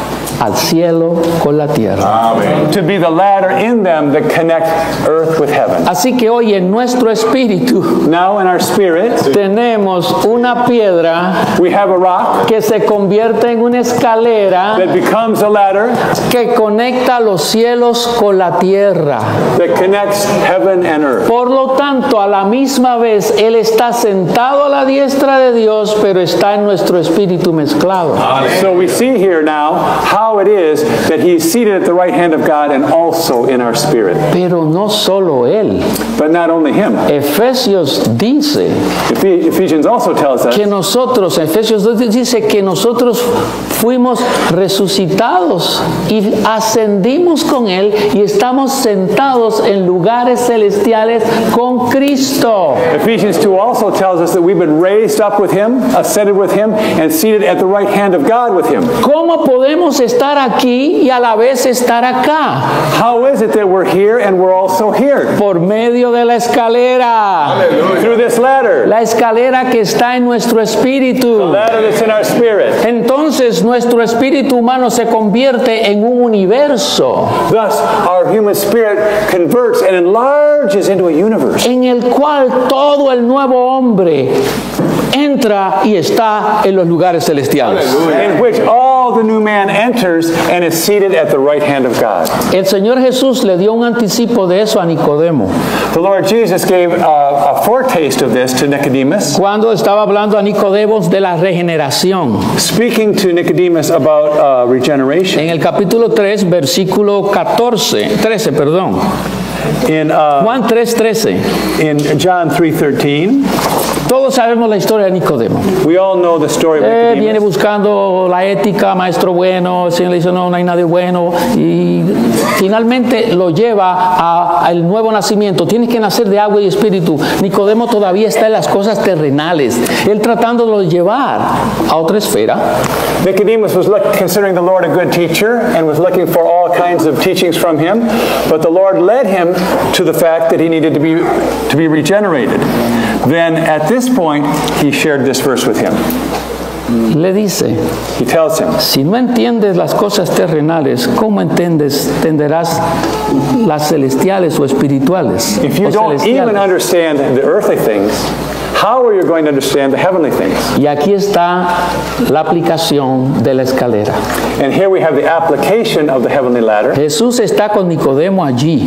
al cielo con la tierra. to be the ladder in them that connect earth with heaven. Así que hoy en nuestro espíritu Now in our spirit, tenemos una piedra we have a rock que se convierte en una escalera that becomes a ladder que conecta los cielos con la tierra. that connects heaven and earth. Por lo tanto, a la misma vez, Él está sentado a la diestra de Dios, pero está en nuestro espíritu mezclado. So we see here now how it is that he's seated at the right hand of God and also in our spirit. Pero no solo Él. But not only him. Efesios dice Ephesians also tells us que nosotros, Efesios 2 dice que nosotros fuimos resucitados y ascendimos con Él y estamos sentados en lugares celestiales con Cristo. Ephesians 2 also tells us that we've been raised up with him, ascended with him, and seated at the right hand of God with him. ¿Cómo podemos estar aquí y a la vez estar acá? How is it that we're here and we're also here? Por medio de la escalera. Through this ladder. La escalera que está en nuestro espíritu. The ladder that's in our spirit. Entonces nuestro espíritu humano se convierte en un universo Thus, our human spirit converts and enlarges into a universe en el cual todo el nuevo hombre entra y está en los lugares celestiales. in which all the new man enters and is seated at the right hand of God. El Señor Jesús le dio un anticipo de eso a Nicodemo The Lord Jesus gave a foretaste of this to Nicodemus, cuando estaba hablando a Nicodemo de la regeneración. speaking to Nicodemus about regeneration. En el capítulo 3, versículo 13, perdón. In Juan 3:13. in John 3:13, Todos sabemos la historia de Nicodemo. we all know the story of Viene Nicodemus. buscando la ética, maestro bueno, el Señor le dice no hay nadie bueno y finalmente lo lleva al nuevo nacimiento. Tienes que nacer de agua y espíritu. Nicodemo todavía está en las cosas terrenales, él tratándolo de llevar a otra esfera. Nicodemus was considering the Lord a good teacher and was looking for all kinds of teachings from him, but the Lord led him to the fact that he needed to be regenerated. Then at this point, he shared this verse with him. Le dice, He tells him, si no entiendes las cosas terrenales, ¿cómo entenderás las celestiales o espirituales? if you O don't even celestiales. understand the earthly things, how are you going to understand the heavenly things? Y aquí está la aplicación de la escalera. And here we have the application of the heavenly ladder. Jesús está con Nicodemo allí,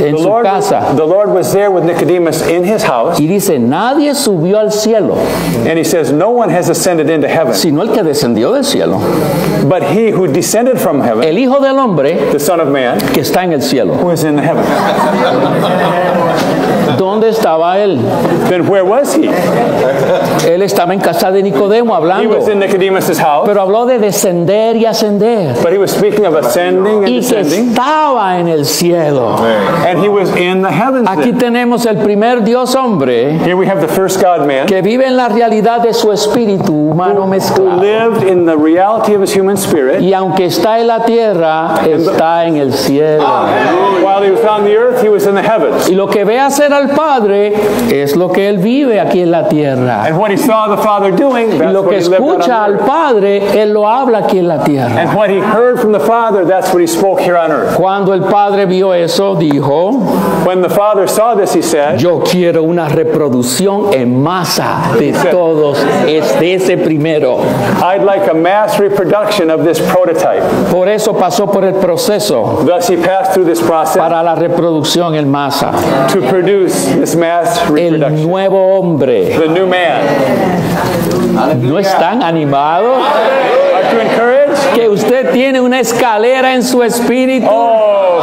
en su casa, The Lord was there with Nicodemus in his house, y dice, nadie subió al cielo, and he says, no one has ascended into heaven, sino el que descendió del cielo, but he who descended from heaven, el Hijo del Hombre the Son of Man, que está en el cielo. who is in heaven. ¿Dónde estaba él? Then where was he? Él estaba en casa de Nicodemo He hablando, was in Nicodemus' house, pero habló de descender y ascender, but he was speaking of ascending and y que descending, estaba en el cielo. and he was in the heavens Aquí then. tenemos el primer Dios hombre Here we have the first God-man, que vive en la realidad de su espíritu humano who mezclado. lived in the reality of his human spirit, Y aunque está en la tierra, está en el cielo. while While he was on the earth, he was in the heavens. Y lo que ve hacer al Padre es lo que él vive aquí en la tierra. And what he saw the Father doing, Y that's lo what que he lived out escucha on the al earth. Padre, él lo habla aquí en la tierra. And what he heard from the Father, that's what he spoke here on earth. Cuando el Padre vio eso, dijo, When the Father saw this, he said, yo quiero una reproducción en masa de todos, de ese primero. I'd like a mass reproduction of this prototype. Por eso pasó por el proceso Thus he passed through this process para la reproducción en masa. to produce this mass El reproduction. nuevo hombre. The new man. ¿No están animados? Are you encouraged? Que usted tiene una escalera en su espíritu. Oh,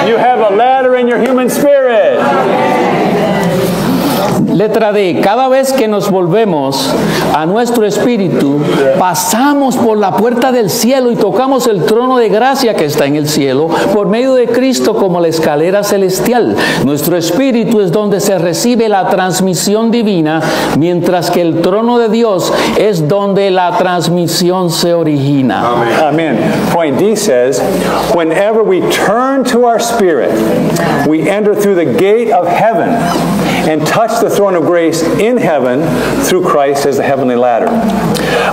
you have a ladder in your human spirit. Letra D. Cada vez que nos volvemos a nuestro espíritu, pasamos por la puerta del cielo y tocamos el trono de gracia que está en el cielo por medio de Cristo como la escalera celestial. Nuestro espíritu es donde se recibe la transmisión divina, mientras que el trono de Dios es donde la transmisión se origina. Amen. Point D says, whenever we turn to our spirit, we enter through the gate of heaven and touch the throne of grace in heaven through Christ as the heavenly ladder.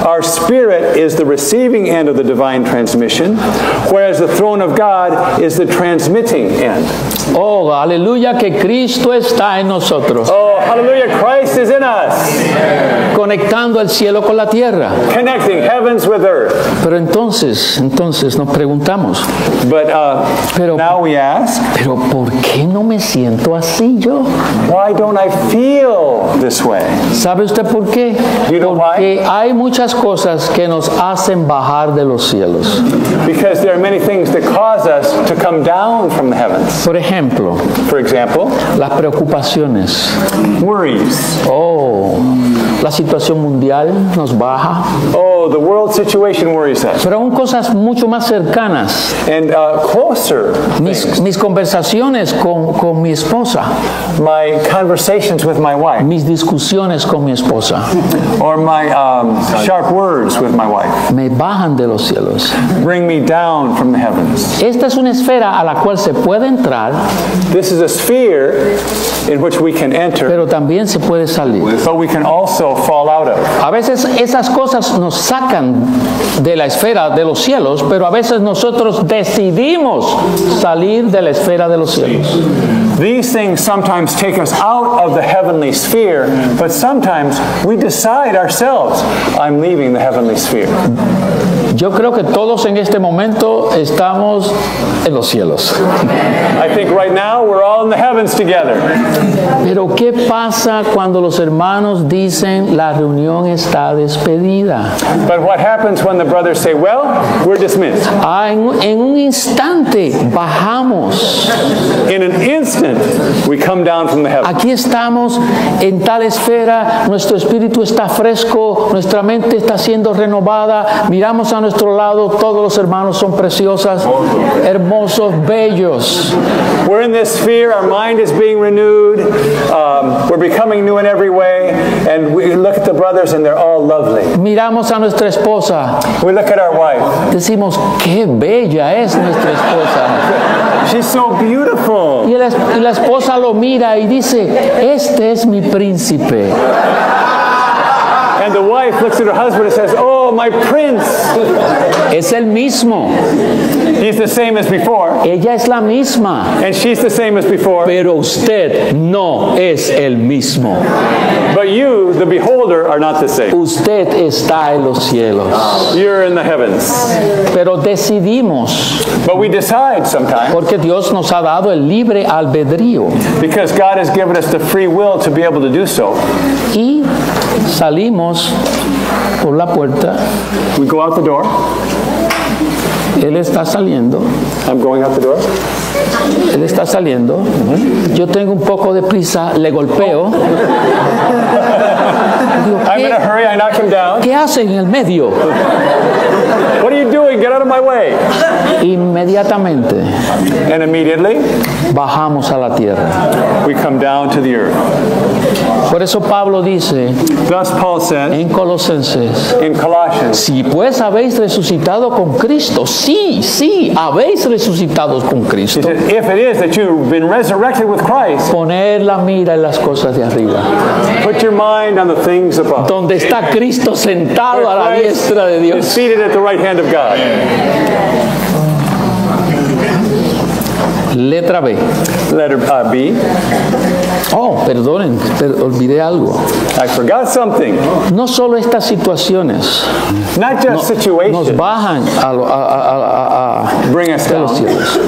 Our spirit is the receiving end of the divine transmission, whereas the throne of God is the transmitting end. Oh, aleluya, que Cristo está en nosotros, Oh, hallelujah, Christ is in us, conectando el cielo con la tierra. connecting heavens with earth. Pero entonces nos preguntamos, But Pero- now we ask, pero ¿por qué no me siento así yo? why don't I feel this way? ¿Sabe usted por qué? You know Porque hay muchas cosas que nos hacen bajar de los cielos. Because there are many things that cause us to come down from the heavens. Por ejemplo, For example, las preocupaciones. worries. Oh, la situación mundial nos baja. Oh, the world situation worries us. Pero aún cosas mucho más cercanas. And closer things. Mis conversaciones con mi esposa. My conversations with my wife. Mis discusiones con mi esposa. Or my sharp words with my wife. Me bajan de los cielos. Bring me down from the heavens. Esta es una esfera a la cual se puede entrar, This is a sphere in which we can enter, pero también se puede salir. but we can also fall out of. A veces esas cosas nos sacan de la esfera de los cielos, pero a veces nosotros decidimos salir de la esfera de los cielos. These things sometimes take us out of the heavenly sphere, but sometimes we decide ourselves, I'm leaving the heavenly sphere. Yo creo que todos en este momento estamos en los cielos. I think right now we're all in the heavens together. Pero ¿qué pasa cuando los hermanos dicen la reunión está despedida? But what happens when the brothers say, well, we're dismissed? En un instante bajamos. In an instant, we come down from the heavens. Aquí estamos en tal esfera, nuestro espíritu está fresco, nuestra mente está siendo renovada, miramos a nuestro lado, todos los hermanos son preciosas, hermosos, bellos. We're in this sphere, our mind is being renewed, we're becoming new in every way, and we look at the brothers and they're all lovely. Miramos a nuestra esposa, We look at our wife, decimos, qué bella es nuestra esposa. she's so beautiful. Y la esposa lo mira y dice, este es mi príncipe. And the wife looks at her husband and says, oh, my prince. Es el mismo, He's the same as before, ella es la misma, and she's the same as before. pero usted no es el mismo. But you, the beholder, are not the same. Usted está en los cielos. You're in the heavens. Pero decidimos, But we decide sometimes, porque Dios nos ha dado el libre albedrío, because God has given us the free will to be able to do so. y salimos por la puerta. We go out the door. Él está saliendo. I'm going out the door. Él está saliendo. Yo tengo un poco de prisa, le golpeo. Digo, I'm in a hurry. I knock him down. ¿qué hace en el medio? What are you doing? Get out of my way. Inmediatamente And immediately, bajamos a la tierra. we come down to the earth. Por eso Pablo dice Thus Paul says en Colosenses, in Colossians, si pues habéis resucitado con Cristo, sí, habéis resucitado con he Cristo, said, if it is that you've been resurrected with Christ, poner la mira en las cosas de arriba, put your mind on the things above. donde está Cristo sentado a la diestra de is Dios. seated at the right hand of God. Letra B. Letter B. Oh, perdonen, olvidé algo. I forgot something. No solo estas situaciones Not just nos situations bajan a bring us de los down. cielos,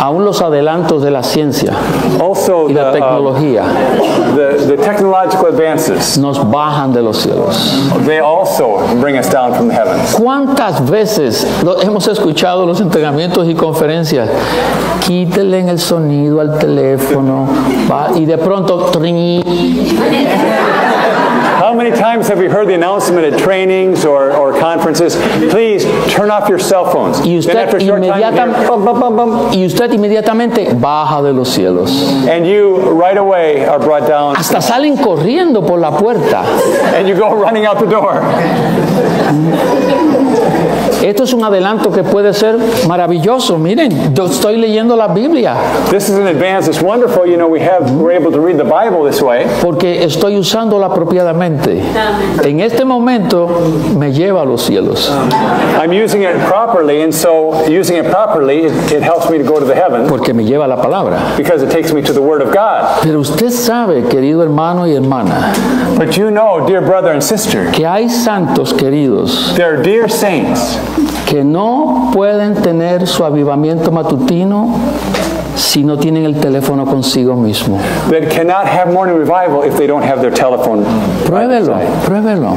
aún los adelantos de la ciencia Also, y la tecnología the technological advances, nos bajan de los cielos. they also bring us down from the heavens. ¿Cuántas veces hemos escuchado los entrenamientos y conferencias? Quítenle el sonido al teléfono y de pronto How many times have you heard the announcement at trainings or conferences, please turn off your cell phones? y Then after a short time, you hear, usted inmediatamente baja de los cielos. and you right away are brought down, Hasta salen corriendo por la puerta. and you go running out the door. Esto es un adelanto que puede ser maravilloso. Miren, yo estoy leyendo la Biblia This is an advance. It's wonderful. You know, we're able to read the Bible this way porque estoy usándola apropiadamente. En este momento me lleva a los cielos I'm using it properly, and so using it properly, it helps me to go to the heaven porque me lleva a la palabra. because it takes me to the Word of God. Pero usted sabe, querido hermano y hermana, But you know, dear brother and sister, que hay santos queridos there are dear saints que no pueden tener su avivamiento matutino si no tienen el teléfono consigo mismo. that cannot have morning revival if they don't have their telephone. Pruébelo, pruébelo.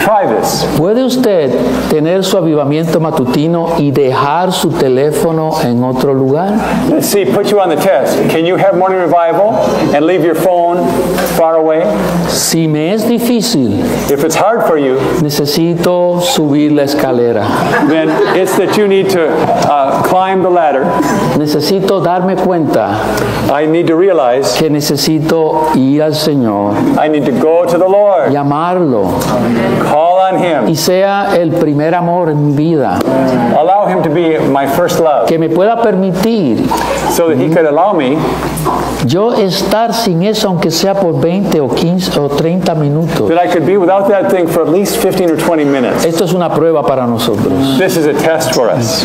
Try this. ¿Puede usted tener su avivamiento matutino y dejar su teléfono en otro lugar? Let's see, put you on the test. Can you have morning revival and leave your phone far away? Si me es difícil, If it's hard for you, necesito subir la escalera. then it's that you need to climb the ladder. Necesito darme cuenta I need to realize que necesito ir al Señor, I need to go to the Lord, llamarlo call on Him, y sea el primer amor en mi vida, allow Him to be my first love, que me pueda permitir so that He could allow me yo estar sin eso, aunque sea por 20 o 15 o 30 minutos. that I could be without that thing for at least 15 or 20 minutes. Esto es una prueba para nosotros. This is a test for us.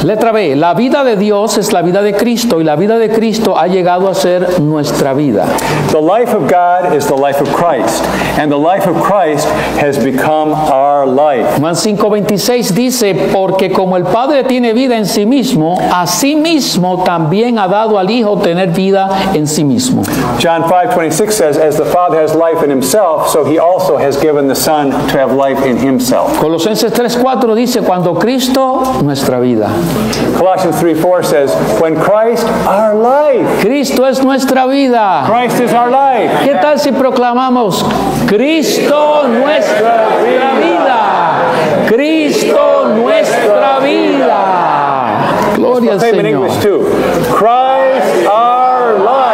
Letra B, la vida de Dios es la vida de Cristo y la vida de Cristo ha llegado a ser nuestra vida. The life of God is the life of Christ, and the life of Christ has become our life. Juan 5:26 dice, porque como el Padre tiene vida en sí mismo, así mismo también ha dado al Hijo tener vida en sí mismo. John 5:26 says, as the Father has life in Himself, so He also has given the Son to have life in Himself. Colosenses 3:4 dice, cuando Cristo, nuestra vida. Colossians 3:4 says, when Christ, our life, Cristo es nuestra vida. Christ is our life. ¿Qué tal si proclamamos, Cristo nuestra vida? Cristo nuestra vida. Gloria al Same in English Señor. too. Christ our life.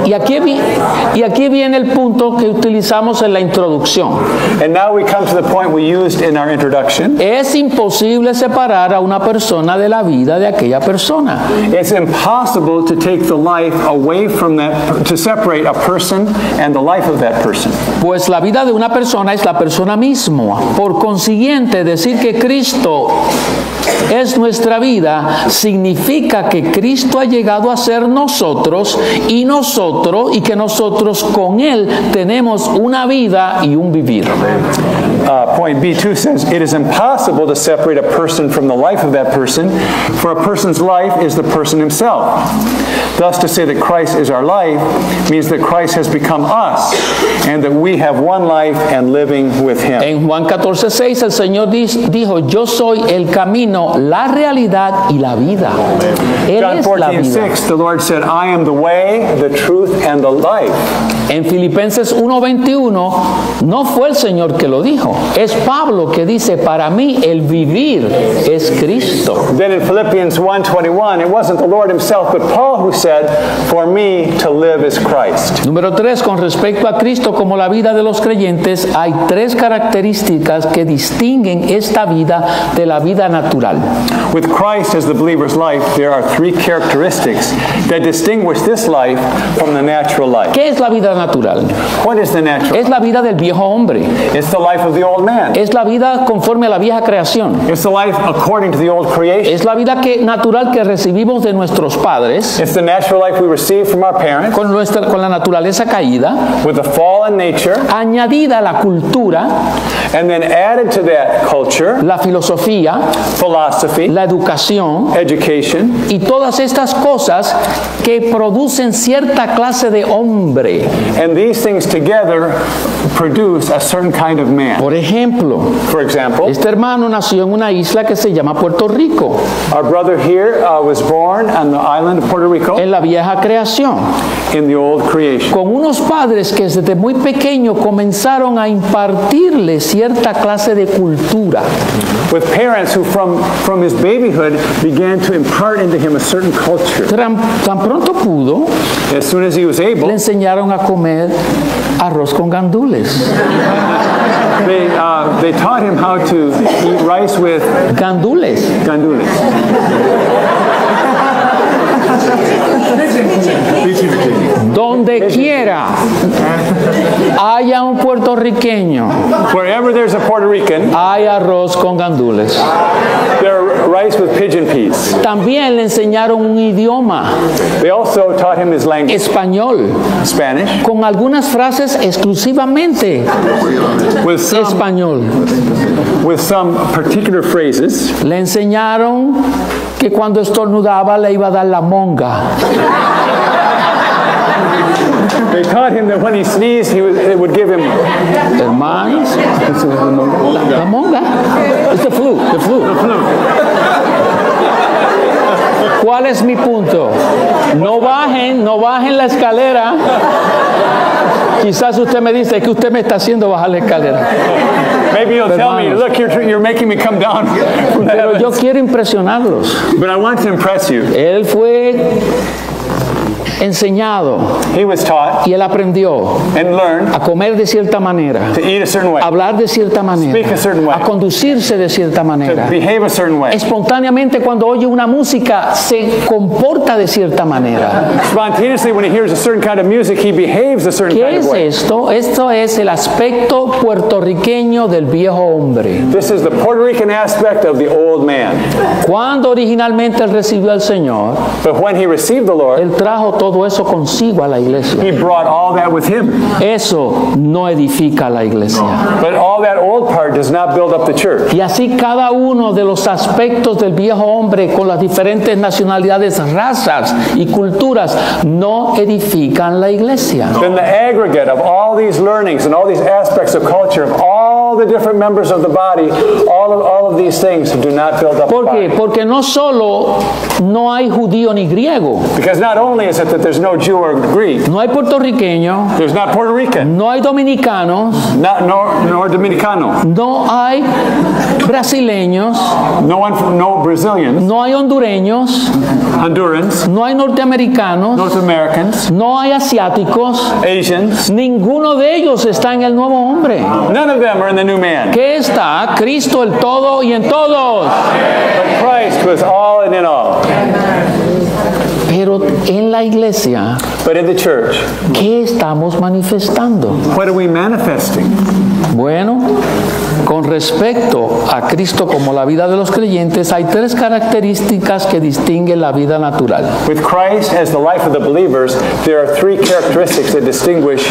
Y aquí viene el punto que utilizamos en la introducción. And now we come to the point we used in our introduction. Es imposible separar a una persona de la vida de aquella persona. It's impossible to take the life away from that, to separate a person and the life of that person. Pues la vida de una persona es la persona misma. Por consiguiente, decir que Cristo es nuestra vida significa que Cristo ha llegado a ser nosotros y que nosotros con Él tenemos una vida y un vivir. Point B2 says, it is impossible to separate a person from the life of that person, for a person's life is the person himself. Thus, to say that Christ is our life means that Christ has become us, and that we have one life and living with Him. En Juan 14:6 el Señor dijo, yo soy el camino, la realidad y la vida. Él John es la vida. 14:6, the Lord said, I am the way, the truth, and the life. En Filipenses 1:21 no fue el Señor que lo dijo, es Pablo que dice, para mí el vivir es Cristo. Then in Philippians 1:21, it wasn't the Lord himself, but Paul who said, for me to live is Christ. Número 3, con respecto a Cristo como la vida de los creyentes, hay 3 características que distinguen esta vida de la vida natural. With Christ as the believer's life, there are 3 characteristics that distinguish this life from the natural life. ¿Qué es la vida natural? What is the natural? Es la vida del viejo hombre. It's the life of the old man. Es la vida conforme a la vieja creación. It's the life according to the old creation. Es la vida natural que recibimos de nuestros padres, It's the natural life we receive from our parents, con la naturaleza caída, with the fallen nature, añadida a la cultura, and then added to that culture, la filosofía, philosophy, la educación education, y todas estas cosas que producen cierta clase de hombre. and these things together produce a certain kind of man. Por ejemplo, For example, este hermano nació en una isla que se llama Puerto Rico, our brother here was born on the island of Puerto Rico en la vieja creación, in the old creation, con unos padres que desde muy pequeño comenzaron a impartirle cierta clase de cultura. with parents who from his babyhood began to impart into him a certain culture. Tan pronto pudo, As soon as he was le able, enseñaron a comer arroz con gandules. they taught him how to eat rice with Gandules. gandules. Donde quiera haya un puertorriqueño, Wherever there's a Puerto Rican, hay arroz con gandules. there's rice with pigeon peas. También le enseñaron un idioma, They also taught him his language, español, Spanish, con algunas frases exclusivamente with some particular phrases. Le enseñaron que cuando estornudaba le iba a dar la monga. They taught him that when he sneezed, it would give him Hermanos, la monga. Es the flu. ¿Cuál es mi punto? No bajen la escalera. Quizás usted me dice que usted me está haciendo bajar la escalera. Maybe you'll tell me, look, you're making me come down from the Pero yo heavens. quiero impresionarlos. But I want to impress you. Él fue enseñado He was taught y él aprendió and learned a comer de cierta manera, to eat a certain way, a hablar de cierta manera, Speak a certain way. a conducirse de cierta to manera. behave a certain way. Espontáneamente cuando oye una música se comporta de cierta manera. Spontaneously, when he hears a certain kind of music, he behaves a certain ¿Qué kind of es way. esto? Esto es el aspecto puertorriqueño del viejo hombre. This is the Puerto Rican aspect of the old man. Cuando originalmente él recibió al Señor, But when he received the Lord, él trajo todo eso consigo a la iglesia. he brought all that with him. Eso no edifica a la iglesia. But all that old part does not build up the church. Y así cada uno de los aspectos del viejo hombre con las diferentes nacionalidades, razas y culturas no edifican la iglesia. Then the aggregate of all these learnings and all these aspects of culture, of all the different members of the body, all of these things do not build up the ¿Por qué? body. Porque no solo no hay judío ni griego, Because not only is it that there's no Jew or Greek, no hay puertorriqueño, there's not Puerto Rican, no hay dominicanos, nor Dominicano, no hay brasileños, no Brazilians, no hay hondureños, Hondurans, no hay norteamericanos, North Americans, no hay asiáticos. Asians. Ninguno de ellos está en el nuevo hombre. None of them are in the new man. ¿Qué está? Cristo el todo y en todos. But Christ was all and in all. Pero en la iglesia, But in the church, ¿qué estamos manifestando? what are we manifesting? Bueno, con respecto a Cristo como la vida de los creyentes, hay tres características que distinguen la vida natural. With Christ as the life of the believers, there are three characteristics that distinguish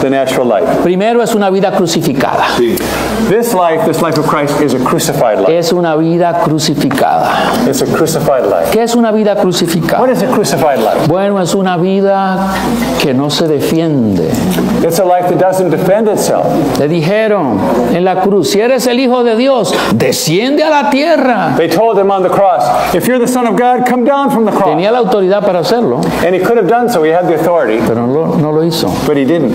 the natural life. Primero es una vida crucificada. This life of Christ is a crucified life. Es una vida crucificada. It's a crucified life. ¿Qué es una vida What crucificada? is a crucified life? Bueno, es una vida que no se defiende. It's a life that doesn't defend itself. Le dijeron en la cruz, si eres el Hijo de Dios, desciende a la tierra. They told him on the cross, if you're the Son of God, come down from the cross. Tenía la autoridad para hacerlo, And he could have done so. He had the authority, pero no lo hizo. but he didn't.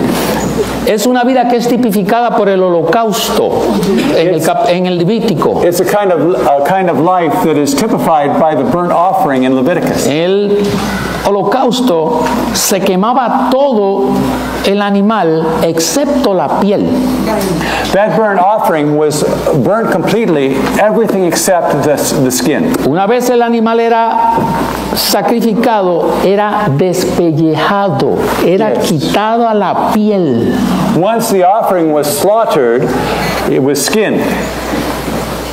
Es una vida que es tipificada por el holocausto en el Levítico. It's a kind of life that is typified by the burnt offering in Leviticus. El holocausto se quemaba todo el animal excepto la piel. That burnt offering was burnt completely, everything except the skin. Una vez el animal era sacrificado, era despellejado, era quitado a la piel. Once the offering was slaughtered, it was skinned.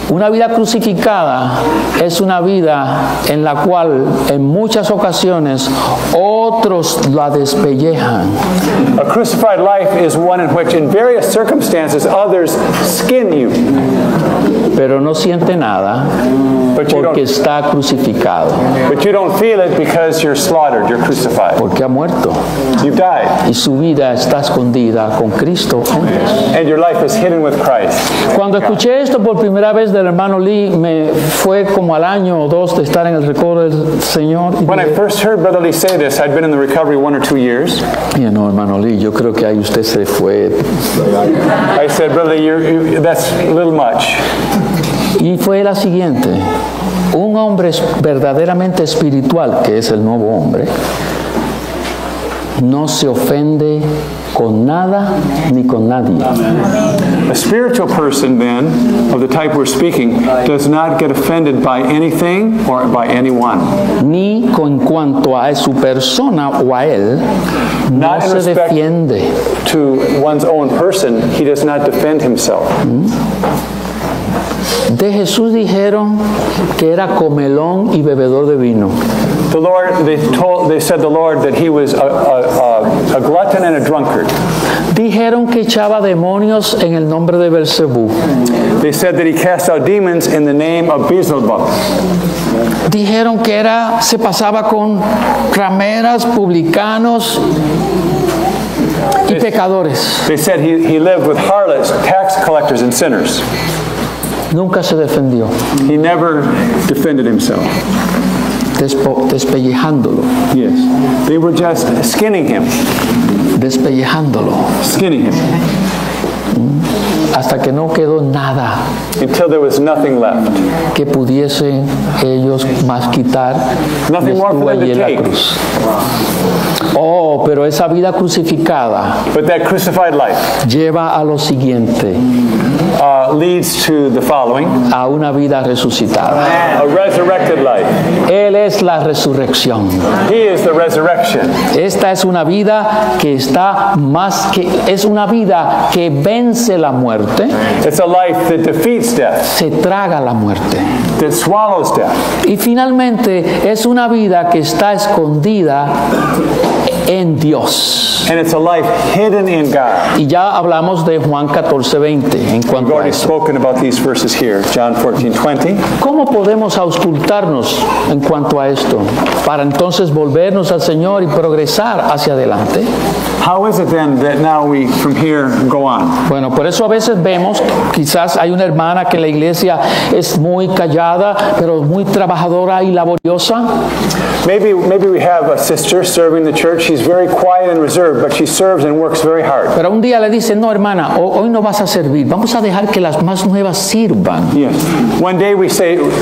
Una vida crucificada es una vida en la cual en muchas ocasiones otros la despellejan. A crucified life is one in which in various circumstances others skin you. Pero no siente nada porque está crucificado. But you don't feel it because you're slaughtered, you're crucified. Porque ha muerto. You've died. Y su vida está escondida con Cristo en Dios. And your life is hidden with Christ. Cuando escuché esto por primera vez del hermano Lee, me fue como al año o dos de estar en el recovery del Señor. When I first heard Brother Lee say this, I'd been in the recovery 1 or 2 years. Y no, hermano Lee, yo creo que ahí usted se fue. I said, Brother Lee, that's a little much. Y fue la siguiente: un hombre verdaderamente espiritual, que es el nuevo hombre, no se ofende con nada ni con nadie. A spiritual person, then, of the type we're speaking, does not get offended by anything or by anyone. Ni con cuanto a su persona o a él, no Not in se respect defiende. to one's own person, he does not defend himself. De Jesús dijeron que era comelón y bebedor de vino. The Lord, they said the Lord that he was a glutton and a drunkard. Dijeron que echaba demonios en el nombre de Belcebú. They said that he cast out demons in the name of Beelzebub. Dijeron que se pasaba con rameras, publicanos y pecadores. They said he lived with harlots, tax collectors, and sinners. Nunca se defendió, He never defended himself. despellejándolo, Yes. They were just skinning him, skinning him, hasta que no quedó nada until there was nothing left. que pudiesen ellos más quitar. Nothing more for them allí to en la take. cruz. Oh, pero esa vida crucificada But that crucified life lleva a lo siguiente, leads to the following: a una vida resucitada. a resurrected life. Él es la resurrección. He is the resurrection. Esta es una vida que es una vida que vence la muerte, It's a life that defeats death, se traga la muerte. that swallows death. Y finalmente es una vida que está escondida en Dios. And it's a life hidden in God. Y ya hablamos de Juan 14:20 en We've cuanto a already eso. spoken about these verses here, John 14:20. ¿Cómo podemos auscultarnos en cuanto a esto para entonces volvernos al Señor y progresar hacia adelante? How is it then that now we from here go on? Bueno, por eso a veces vemos, quizás hay una hermana que en la iglesia es muy callada, pero muy trabajadora y laboriosa. Maybe we have a sister serving the church. She's very quiet and reserved, but she serves and works very hard. Pero un día le dice, no hermana, hoy no vas a servir, vamos a dejar que las más nuevas sirvan. Yes. One day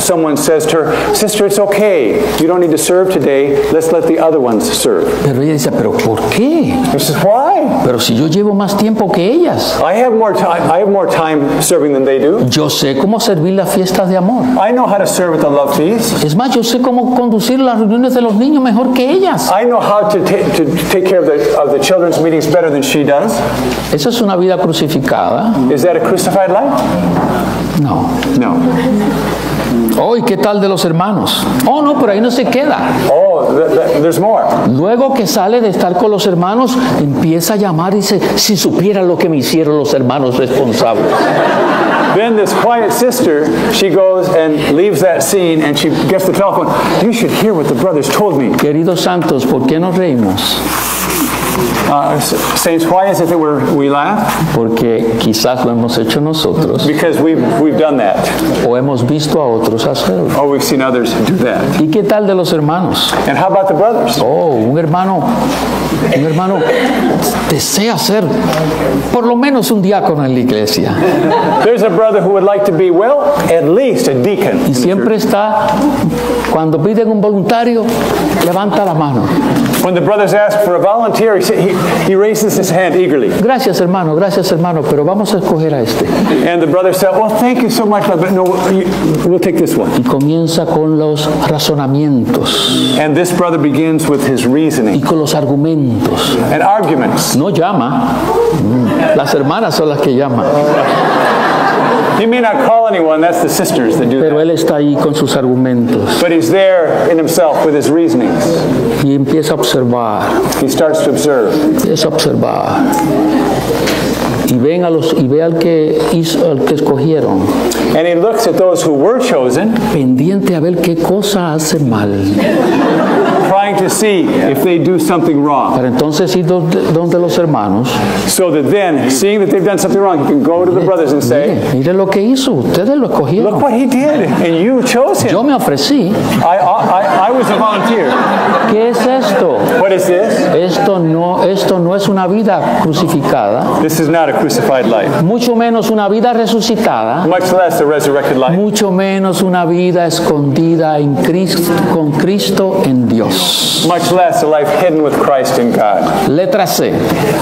someone says to her, "Sister, it's okay. You don't need to serve today. Let's let the other ones serve." Pero ella dice, ¿pero por qué? She says, "Why? Pero si yo llevo más tiempo que ellas. I have more time serving than they do. Yo sé cómo servir las fiestas de amor. I know how to serve at the love feast. Es más, yo sé cómo conducir las reuniones de los niños mejor que ellas. I know how to take care of the children's meetings better than she does." ¿Eso es una vida crucificada? Is that a crucified life? No. No. Oh, ¿y qué tal de los hermanos? Oh, no, pero ahí no se queda. Oh, there's more. Luego que sale de estar con los hermanos, empieza a llamar y dice, si supiera lo que me hicieron los hermanos responsables. Then this quiet sister, she goes and leaves that scene and she gets the telephone. "You should hear what the brothers told me." Queridos santos, ¿por qué nos reímos? Saints, why is it that we laugh? Porque quizás lo hemos hecho nosotros Because we've done that. o hemos visto a otros hacerlo. Or we've seen others do that. ¿Y qué tal de los hermanos? And how about the brothers? Oh, un hermano desea ser por lo menos un diácono en la iglesia. There's a brother who would like to be, well, at least a deacon. Y siempre está, cuando piden un voluntario, levanta la mano. When the brothers ask for a volunteer, he raises his hand eagerly. Gracias hermano, pero vamos a escoger a este. And the brother said, well, thank you so much, but no, we'll take this one. Y comienza con los razonamientos And this brother begins with his y reasoning con los argumentos. and arguments. No llama, las hermanas son las que llaman, He may not call anyone, that's the sisters that do pero that. él está ahí con sus argumentos But he's there in himself with his reasonings. y empieza a observar. He starts to observe. Es observar y ve al que escogieron, And he looks at those who were chosen, pendiente a ver qué cosa hace mal, trying to see if they do something wrong. para entonces ir donde los hermanos. So that then, seeing that they've done something wrong, he can go to the brothers and say, Mire lo que hizo, ustedes lo look escogieron, what he did, and you chose yo him. me ofrecí. I was a volunteer. ¿Qué es esto? What is this? Esto no es una vida crucificada, This is not a crucified life, mucho menos una vida resucitada, much less a resurrected life, mucho menos una vida escondida en Cristo, con Cristo en Dios. much less a life hidden with Christ in God. Letra C.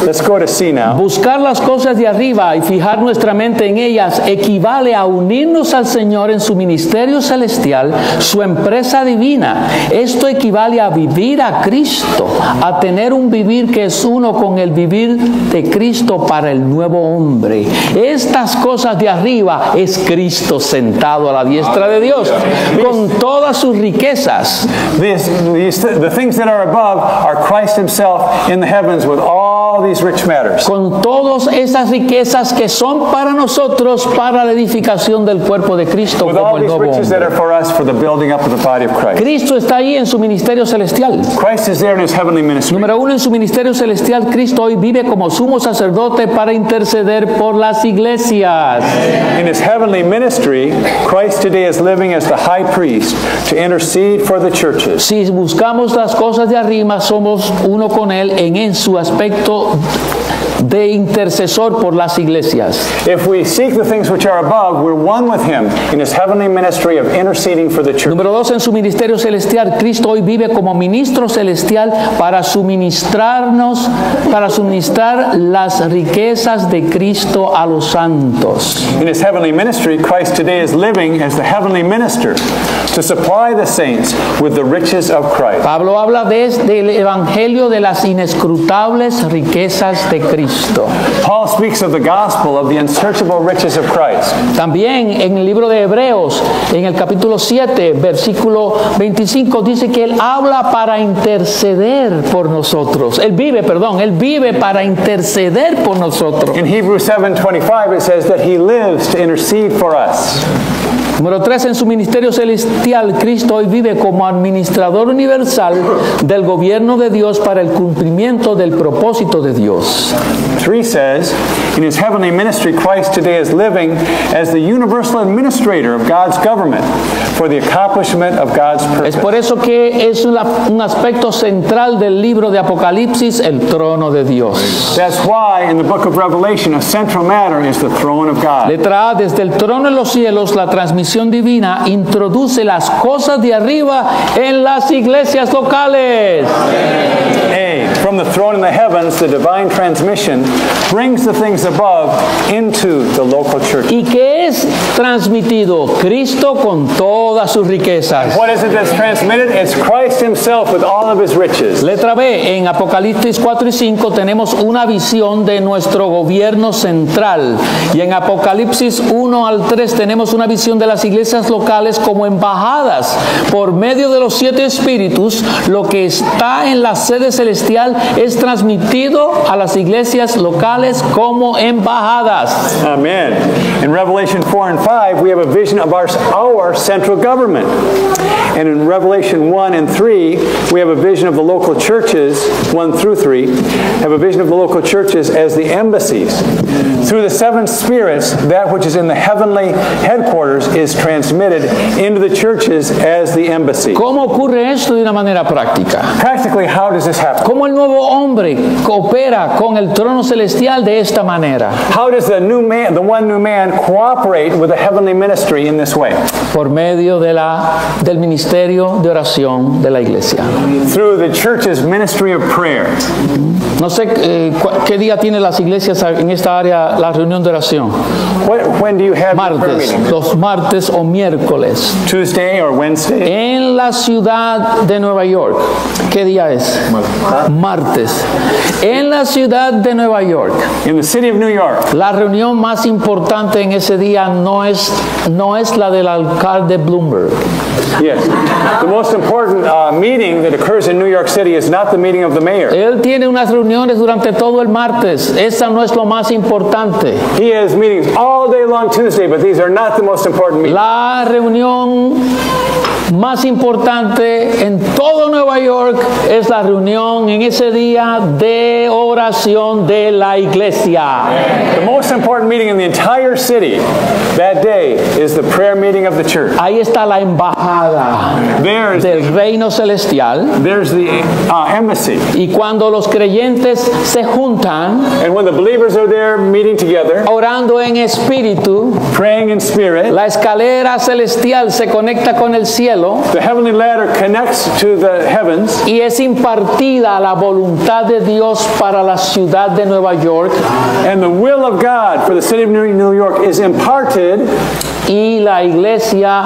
Let's go to C now. Buscar las cosas de arriba y fijar nuestra mente en ellas equivale a unirnos al Señor en su ministerio celestial, su empresa divina. Esto equivale a vivir a Cristo, a tener un vivir que es uno con el vivir de Cristo para el nuevo hombre. Estas cosas de arriba es Cristo sentado a la diestra de Dios, con todas sus riquezas. The things that are above are Christ himself in the heavens with all these rich matters. Con todas esas riquezas que son para nosotros, para la edificación del cuerpo de Cristo With como all el these nuevo riches that hombre. are for us for the building up of the body of Christ. Cristo está ahí en su ministerio celestial. Christ is there in his heavenly ministry. Número 1, en su ministerio celestial, Cristo hoy vive como sumo sacerdote para interceder por las iglesias. In his heavenly ministry, Christ today is living as the high priest to intercede for the churches. Si buscamos las cosas de arriba, somos uno con Él en su aspecto de intercesor por las iglesias. If we seek the things which are above, we're one with him in his heavenly ministry of interceding for the church. Número 2, en su ministerio celestial, Cristo hoy vive como ministro celestial para suministrar las riquezas de Cristo a los santos. In his heavenly ministry, Christ today is living as the heavenly minister to supply the saints with the riches of Christ. Pablo habla del evangelio de las inescrutables riquezas de Cristo. Paul speaks of the gospel of the unsearchable riches of Christ. También en el libro de Hebreos, en el capítulo 7, versículo 25, dice que Él habla para interceder por nosotros. Él vive para interceder por nosotros. In Hebrews 7:25 it says that he lives to intercede for us. Número 3, en su ministerio celestial, Cristo hoy vive como administrador universal del gobierno de Dios para el cumplimiento del propósito de Dios. 3 says, in his heavenly ministry, Christ today is living as the universal administrator of God's government for the accomplishment of God's Es purpose. por eso que es un aspecto central del libro de Apocalipsis, el trono de Dios. That's why in the book of Revelation, a central matter is the throne of God. Letra A, desde el trono en los cielos, la transmisión divina introduce las cosas de arriba en las iglesias locales. A, from the throne in the heavens, the divine transmission brings the things above into the local church. ¿Y qué es transmitido? Cristo con todas sus riquezas. What is it that's transmitted? It's Christ himself with all of his riches. Letra B, en Apocalipsis 4 y 5 tenemos una visión de nuestro gobierno central. Y en Apocalipsis 1 al 3 tenemos una visión de las iglesias locales como embajadas por medio de los 7 espíritus. Lo que está en la sede celestial es transmitido a las iglesias locales como embajadas. Amen. In Revelation 4 and 5, we have a vision of our central government. And in Revelation 1 and 3, we have a vision of the local churches, 1 through 3, have a vision of the local churches as the embassies. Through the seven spirits, that which is in the heavenly headquarters is transmitted into the churches as the embassy. ¿Cómo ocurre esto de una manera práctica? Practically, how does this happen? ¿Cómo el nuevo hombre coopera con el trono celestial de esta manera? How does the one new man cooperate with the heavenly ministry in this way? Por medio del ministerio de oración de la iglesia. Through the church's ministry of prayer. No sé qué día tienen las iglesias en esta área la reunión de oración. When do you have your prayer Martes, meetings? los martes o miércoles. Tuesday or Wednesday? En la ciudad de Nueva York. ¿Qué día es? Martes. En la ciudad de Nueva York. In the city of New York. La reunión más importante en ese día no es la del alcalde Bloomberg. Yes. The most important meeting that occurs in New York City is not the meeting of the mayor. Él tiene unas reuniones durante todo el martes. Esa no es lo más importante. He has meetings all day long Tuesday, but these are not the most important meetings. La reunión más importante en todo Nueva York es la reunión en ese día de oración de la iglesia. The most important meeting in the entire city that day is the prayer meeting of the church. Ahí está la embajada del reino celestial. There's the embassy. Y cuando los creyentes se juntan, And when the believers are there meeting together, orando en espíritu, praying in spirit, la escalera celestial se conecta con el cielo the heavenly ladder connects to the heavens, y es impartida la voluntad de Dios para la ciudad de Nueva York, and the will of God for the city of New York is imparted, y la iglesia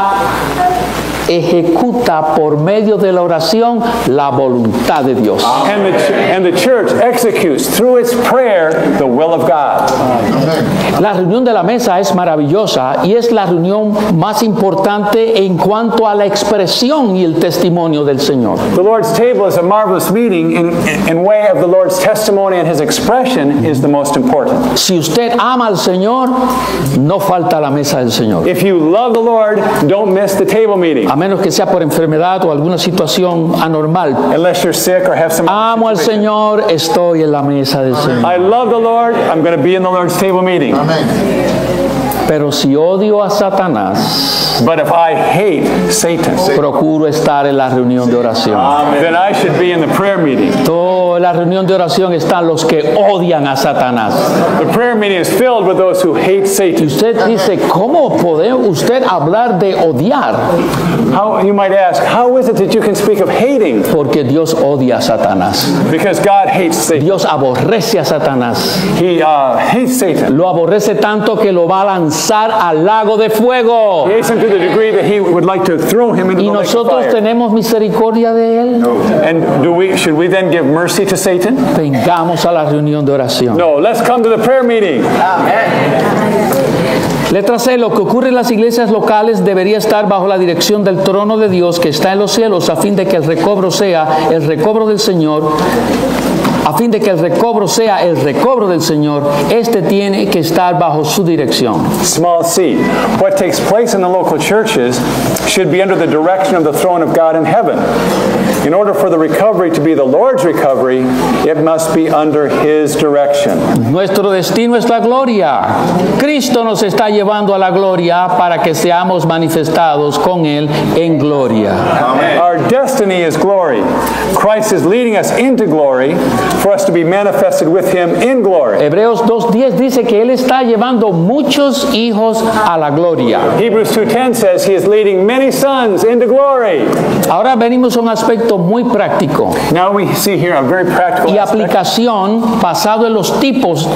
ejecuta por medio de la oración la voluntad de Dios. and the church executes through its prayer the will of God. La reunión de la mesa es maravillosa y es la reunión más importante en cuanto a la expresión y el testimonio del Señor. The Lord's table is a marvelous meeting in way of the Lord's testimony, and His expression is the most important. Si usted ama al Señor, no falta la mesa del Señor. If you love the Lord, don't miss the table meeting. A menos que sea por enfermedad o alguna situación anormal. Unless you're sick or have some Amo al Señor, estoy en la mesa del Señor. I love the Lord, I'm going to be in the Lord's table meeting. Pero si odio a Satanás, But if I hate Satan, procuro estar en la reunión de oración. then I should be in the prayer meeting. En la reunión de oración están los que odian a Satanás. The prayer meeting is filled with those who hate Y Satan. usted dice, ¿cómo puede usted hablar de odiar? How, you might ask, how is it that you can speak of hating? Porque Dios odia a Satanás. Because God hates Satan. Dios aborrece a Satanás. He hates Satan. Lo aborrece tanto que lo va a lanzar al lago de fuego. He hates him to the degree that he would like to throw him into Y the lake of nosotros fire. tenemos misericordia de él. And should we then give mercy to Satan? Vengamos a la reunión de oración. No, let's come to the prayer meeting. Letra C. Lo que ocurre en las iglesias locales debería estar bajo la dirección del trono de Dios que está en los cielos, a fin de que el recobro sea el recobro del Señor. A fin de que el recobro sea el recobro del Señor, este tiene que estar bajo su dirección. Small c. What takes place in the local churches should be under the direction of the throne of God in heaven. In order for the recovery to be the Lord's recovery, it must be under His direction. Nuestro destino es la gloria. Cristo nos está llevando a la gloria para que seamos manifestados con Él en gloria. Our destiny is glory. Christ is leading us into glory for us to be manifested with Him in glory. Hebreos 2:10 dice que Él está llevando muchos hijos a la gloria. Hebrews 2:10 says He is leading many sons into glory. Ahora venimos a un aspecto muy práctico Now we see here a very practical y aspect aplicación basado en los tipos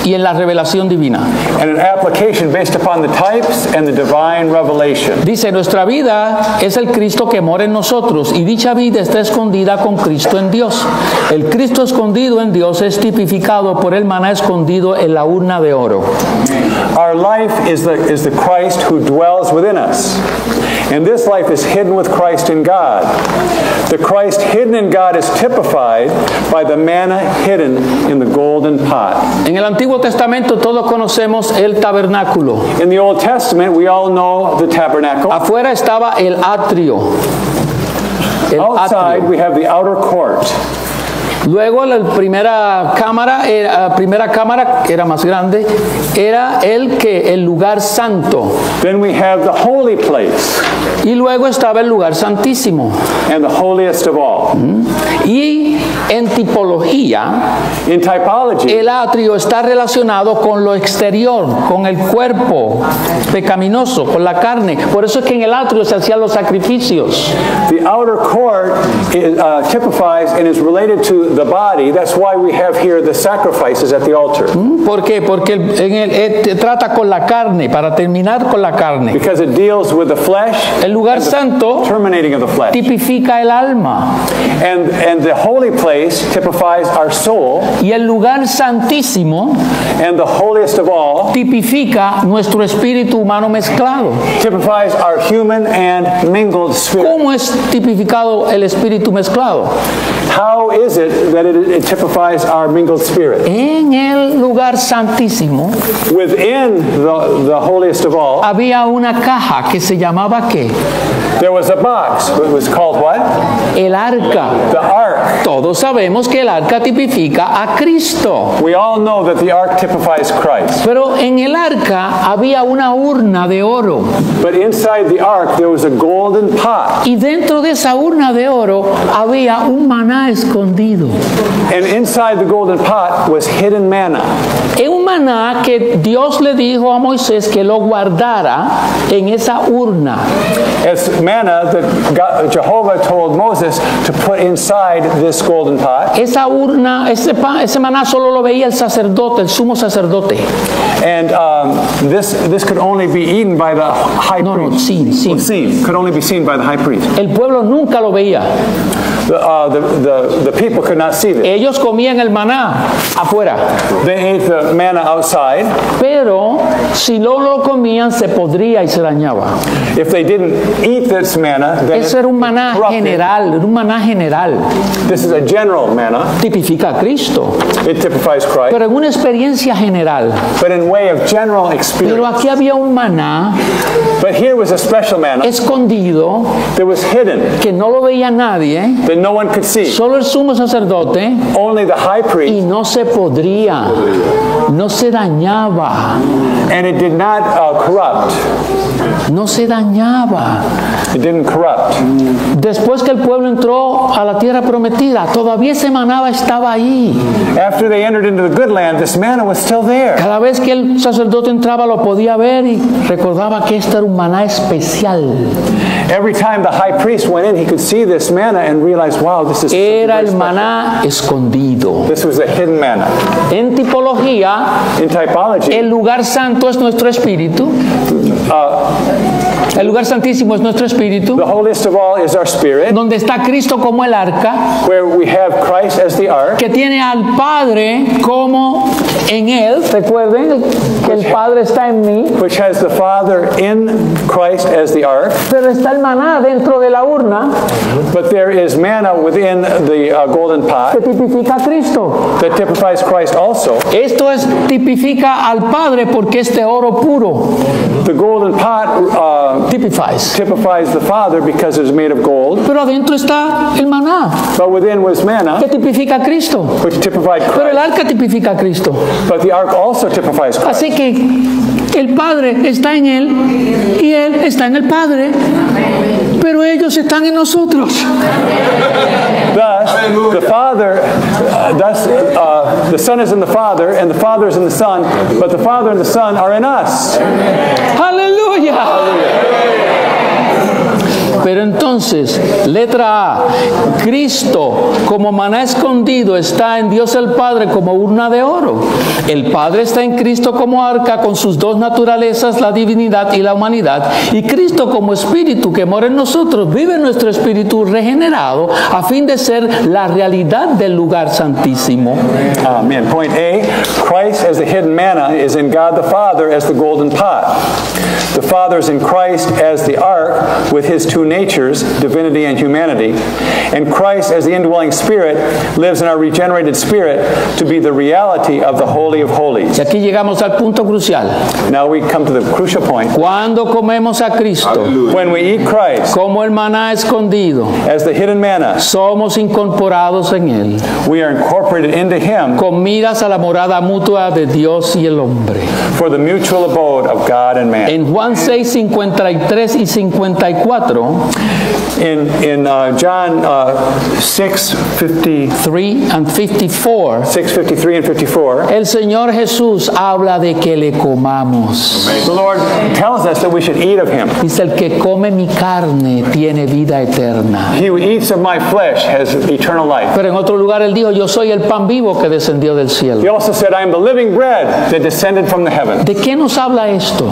y en la revelación divina. and an application based upon the types and the divine revelation. Dice, nuestra vida es el Cristo que mora en nosotros y dicha vida está escondida con Cristo en Dios. El Cristo escondido en Dios es tipificado por el maná escondido en la urna de oro. Our life is the Christ who dwells within us. And this life is hidden with Christ in God. The Christ hidden in God is typified by the manna hidden in the golden pot. En el Antiguo Testamento todos conocemos el tabernáculo. In the Old Testament, we all know the tabernacle. Afuera estaba el atrio. El Outside, atrio. we have the outer court. Luego la primera cámara era más grande, era el lugar santo. Then we have the holy place Y luego estaba el lugar santísimo. and the holiest of all. Y en tipología, In typology, el atrio está relacionado con lo exterior, con el cuerpo pecaminoso, con la carne. Por eso es que en el atrio se hacían los sacrificios. the outer court typifies and is related to the body. That's why we have here the sacrifices at the altar. ¿Por qué? Porque trata con la carne, para terminar con la carne. Because it deals with the flesh, El lugar santo terminating of the flesh. tipifica el alma. And the holy place typifies our soul, Y el lugar santísimo and the holiest of all tipifica nuestro espíritu humano mezclado. typifies our human and mingled spirit. ¿Cómo es tipificado el espíritu mezclado? How is it that it typifies our mingled spirit? En el lugar santísimo Within the holiest of all, había una caja que se llamaba ¿qué? there was a box. It was called what? El arca. The ark. Todos sabemos que el arca tipifica a Cristo. We all know that the ark typifies Christ. Pero en el arca había una urna de oro. But inside the ark, there was a golden pot. Y dentro de esa urna de oro había un maná escondido. And inside the golden pot was hidden manna. Es un maná que Dios le dijo a Moisés que lo guardara en esa urna. It's manna that Jehovah told Moses to put inside this golden pot. Esa urna, ese maná solo lo veía el sacerdote, el sumo sacerdote. And this could only be eaten by the high priest. Seen. Could only be seen by the high priest. El pueblo nunca lo veía. The people could not see this. Ellos comían el maná afuera. They ate the manna outside. Pero si no lo comían se podría y se dañaba. If they didn't eat this manna, then Eso era un maná general, era un maná general. This is a general manna. Tipifica a Cristo. It typifies Christ. Pero en una experiencia general. But in way of general experience. Pero aquí había un maná But here was a special manna escondido that was hidden, que no lo veía nadie, that no one could see. solo el sumo sacerdote, Only the high y priest. no se podría, no se dañaba, And it did not corrupt. no se dañaba. It didn't corrupt. Después que el pueblo entró a la tierra prometida, todavía ese maná estaba ahí. After they entered into the good land, this manna was still there. Cada vez que el sacerdote entraba lo podía ver y recordaba que este era un maná especial. Every time the high priest went in, he could see this manna and realize, wow, this is something Era very el special. maná escondido. This was a hidden manna. En tipología, In typology, el lugar santo es nuestro espíritu. El lugar santísimo es nuestro espíritu. the holiest of all is our spirit, Donde está Cristo como el arca, where we have Christ as the ark, que tiene al Padre como en él. Recuerden que el Padre está en mí, which has the Father in Christ as the ark, pero está el maná dentro de la urna but there is manna within the golden que pot tipifica a Cristo. that typifies Christ also. Esto tipifica al Padre porque este oro puro The golden pot tipifies. typifies the Father because it is made of gold, Pero adentro está el maná but within was manna, que tipifica a Cristo. which typified Pero el Christ. arca tipifica a Cristo. But the ark also typifies Christ. Así que el Padre está en él y él está en el Padre, pero ellos están en nosotros. Thus, the Father, the Son is in the Father, and the Father is in the Son, but the Father and the Son are in us. Aleluya. Pero entonces, letra A, Cristo como maná escondido está en Dios el Padre como urna de oro. El Padre está en Cristo como arca con sus dos naturalezas, la divinidad y la humanidad. Y Cristo como espíritu que mora en nosotros, vive en nuestro espíritu regenerado a fin de ser la realidad del lugar santísimo. Amen. Point A, Christ as the hidden manna is in God the Father as the golden pot. The Father is in Christ as the ark with his two natures, divinity and humanity. And Christ as the indwelling Spirit lives in our regenerated spirit to be the reality of the Holy of Holies. Y aquí llegamos al punto crucial. Now we come to the crucial point. Cuando comemos a Cristo, When we eat Christ como el maná escondido, as the hidden manna, somos incorporados en Él, we are incorporated into him con miras a la morada mutua de Dios y el hombre. for the mutual abode of God and man. En Juan 6, 53 y 54, In John 6:53 3 and 54, and 54, el Señor Jesús habla de que le comamos. the Lord tells us that we should eat of him. Dice, el que come mi carne tiene vida eterna. He who eats of my flesh has eternal life. Pero en otro lugar él dijo, yo soy el pan vivo que descendió del cielo. He also said, I am the living bread that descended from the heaven. ¿De qué nos habla esto?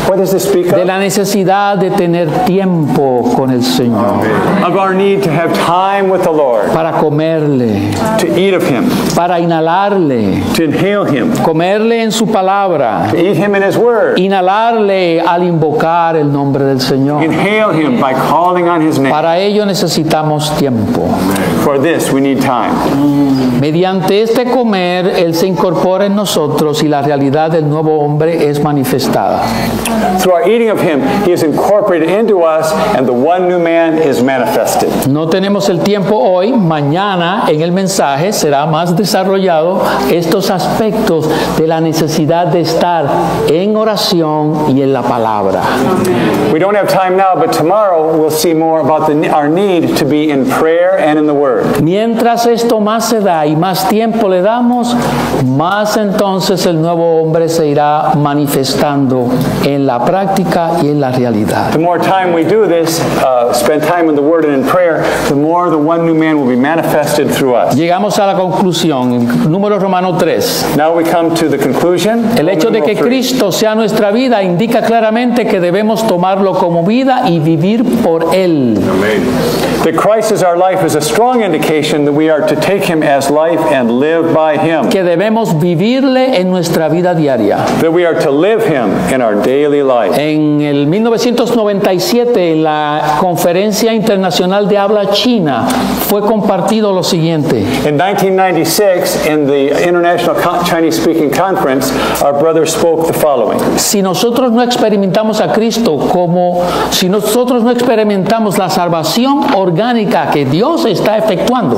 What does this speak De of? la necesidad de tener tiempo con el Señor, Of our need to have time with the Lord, para comerle, to eat of him, para inhalarle, to inhale him, comerle en su palabra, to eat him in his word, inhalarle al invocar el nombre del Señor. inhale him by calling on his name. Para ello necesitamos tiempo. For this we need time. Mediante este comer, Él se incorpora en nosotros y la realidad del nuevo hombre es manifestada. Through our eating of him, he is incorporated into us, and the one new man is manifested. No tenemos el tiempo hoy, mañana en el mensaje será más desarrollado estos aspectos de la necesidad de estar en oración y en la palabra. We don't have time now, but tomorrow we'll see more about our need to be in prayer and in the Word. Mientras esto más se da y más tiempo le damos, más entonces el nuevo hombre se irá manifestando en la práctica y en la realidad. The more time we do this, spend time in the Word and in prayer, the more the one new man will be manifested through us. Llegamos a la conclusión, número Romano 3. Now we come to the conclusion. El hecho de que Number 3. Cristo sea nuestra vida indica claramente que debemos tomarlo como vida y vivir por Él. That Christ is our life is a strong indication that we are to take him as life and live by him. Que debemos vivirle en nuestra vida diaria. That we are to live him in our daily life. En el 1997, en la Conferencia Internacional de Habla China, fue compartido lo siguiente. In 1996, in the International Chinese Speaking Conference, our brother spoke the following. Si nosotros no experimentamos a Cristo si nosotros no experimentamos la salvación orgánica que Dios está efectuando,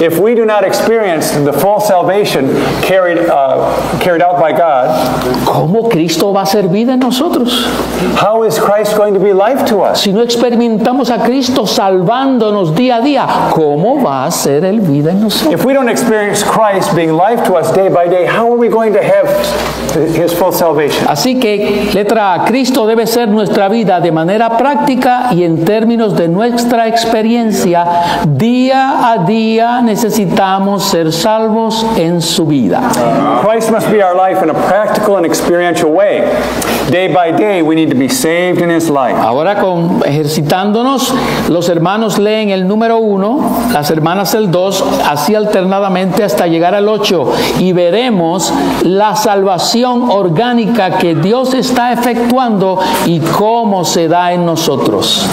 If we do not experience the full salvation carried out by God, ¿cómo Cristo va a ser vida en nosotros? how is Christ going to be life to us? Si no experimentamos a Cristo salvándonos día a día, ¿cómo va a ser Él vida en nosotros? If we don't experience Christ being life to us day by day, how are we going to have his full salvation? Así que, letra A, Cristo debe ser nuestra vida de manera práctica y en términos de nuestra experiencia. Día a día necesitamos ser salvos en su vida. Christ must be our life in a practical and experiential way. Day by day, we need to be saved in his life. Ahora, ejercitándonos, los hermanos leen el número 1, las hermanas el 2, así alternadamente hasta llegar al 8, y veremos la salvación orgánica que Dios está efectuando y cómo se da en nosotros.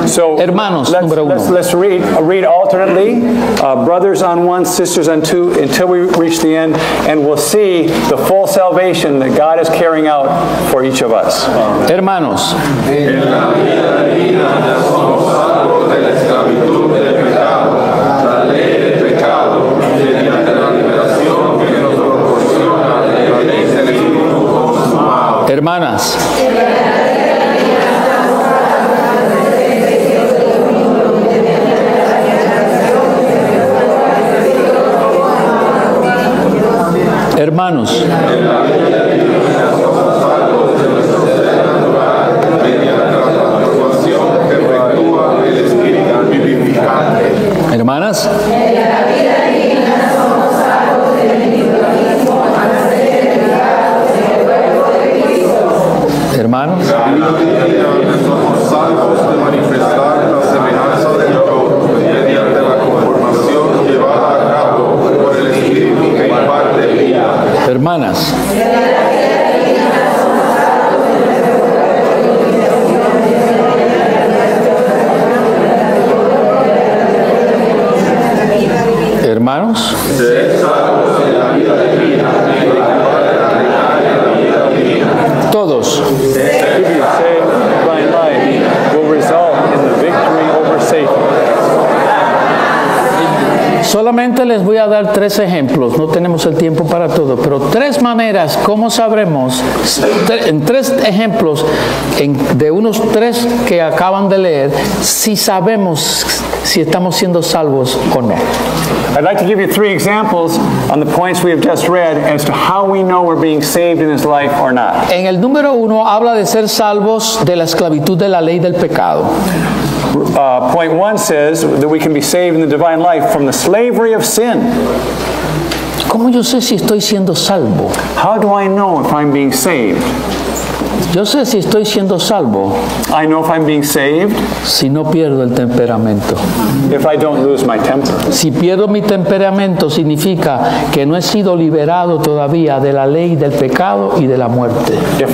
So, Hermanos, número 1. let's read alternately, brothers on 1, sisters on 2, until we reach the end, and we'll see the full salvation that God is carrying out for each of us. Hermanos, En la vida divina somos salvos de la esclavitud del pecado, la ley del pecado, mediante la liberación que nos proporciona la iglesia del Espíritu consumado. hermanas, hermanos, Mediante la transformación que efectúa el hermanas. Hermanos, Somos salvos de manifestar la semejanza del todo mediante la conformación llevada a cabo por el Espíritu que imparte vida. hermanas, hermanos, Ser salvos de la vida divina y ocupar la vida divina. todos. If you say divine life will result in the victory over Satan. Solamente les voy a dar 3 ejemplos, no tenemos el tiempo para todo, pero 3 maneras, ¿cómo sabremos? En 3 ejemplos, de unos 3 que acaban de leer, si sabemos si estamos siendo salvos o no. I'd like to give you 3 examples on the points we have just read as to how we know we're being saved in this life or not. En el número 1 habla de ser salvos de la esclavitud de la ley del pecado. Point 1 says that we can be saved in the divine life from the slavery of sin. ¿Cómo yo sé si estoy siendo salvo? How do I know if I'm being saved? Yo sé si estoy siendo salvo I know if I'm being saved si no pierdo el temperamento. if I don't lose my temper. Si pierdo mi temperamento significa que no he sido liberado todavía de la ley del pecado y de la muerte. If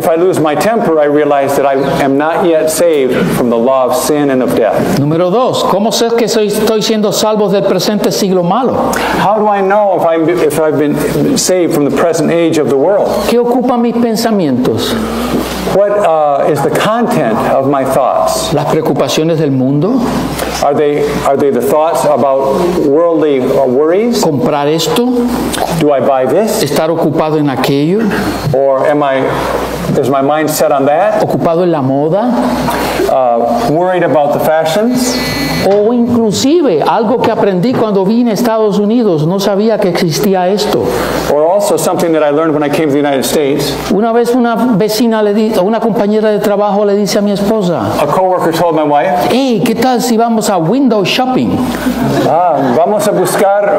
I lose my temper, I realize that I am not yet saved from the law of sin and of death. Número 2, ¿cómo sé que estoy siendo salvo del presente siglo malo? How do I know if I've been saved from the present age of the world? ¿Qué ocupan mis pensamientos? What is the content of my thoughts? ¿Las preocupaciones del mundo? Are they the thoughts about worldly worries? ¿Comprar esto? Do I buy this? ¿Estar ocupado en aquello? Or is my mind set on that? ¿Ocupado en la moda? Worried about the fashions? O inclusive algo que aprendí cuando vine a Estados Unidos, no sabía que existía esto. Or also something that I learned when I came to the United States. Una vez una vecina una compañera de trabajo le dice a mi esposa, A coworker told my wife, hey, ¿qué tal si vamos a window shopping? vamos a buscar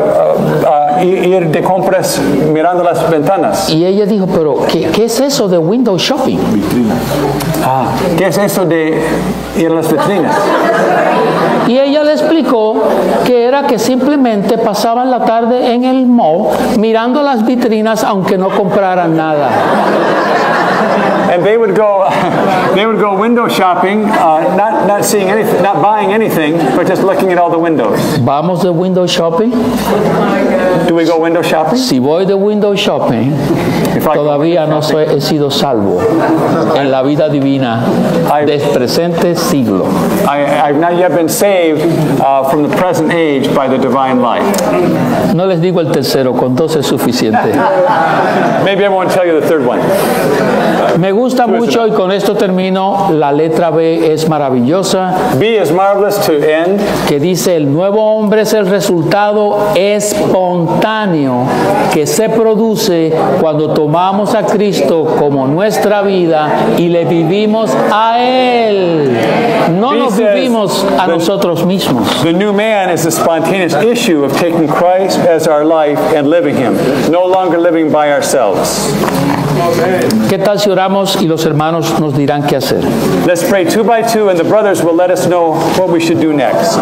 ir de compras mirando las ventanas. Y ella dijo, pero ¿qué es eso de window shopping? ¿Qué es eso de ir a las vitrinas? Y ella le explicó que era que simplemente pasaban la tarde en el mall mirando las vitrinas aunque no compraran nada. And they would go window shopping, not seeing anything, not buying anything, but just looking at all the windows. ¿Vamos de window shopping? Do we go window shopping? Si voy de window shopping, todavía no he sido salvo en la vida divina del presente siglo. I've not yet been saved from the present age by the divine life. No les digo el tercero, con 2 es suficiente. Maybe I won't tell you the third one. Me gusta mucho, y con esto termino, la letra B es maravillosa, B is marvelous to end. que dice, el nuevo hombre es el resultado espontáneo que se produce cuando tomamos a Cristo como nuestra vida y le vivimos a Él. No nos vivimos a nosotros mismos. The new man is the spontaneous issue of taking Christ as our life and living Him, no longer living by ourselves. ¿Qué tal si oramos y los hermanos nos dirán qué hacer? Let's pray 2 by 2, and the brothers will let us know what we should do next.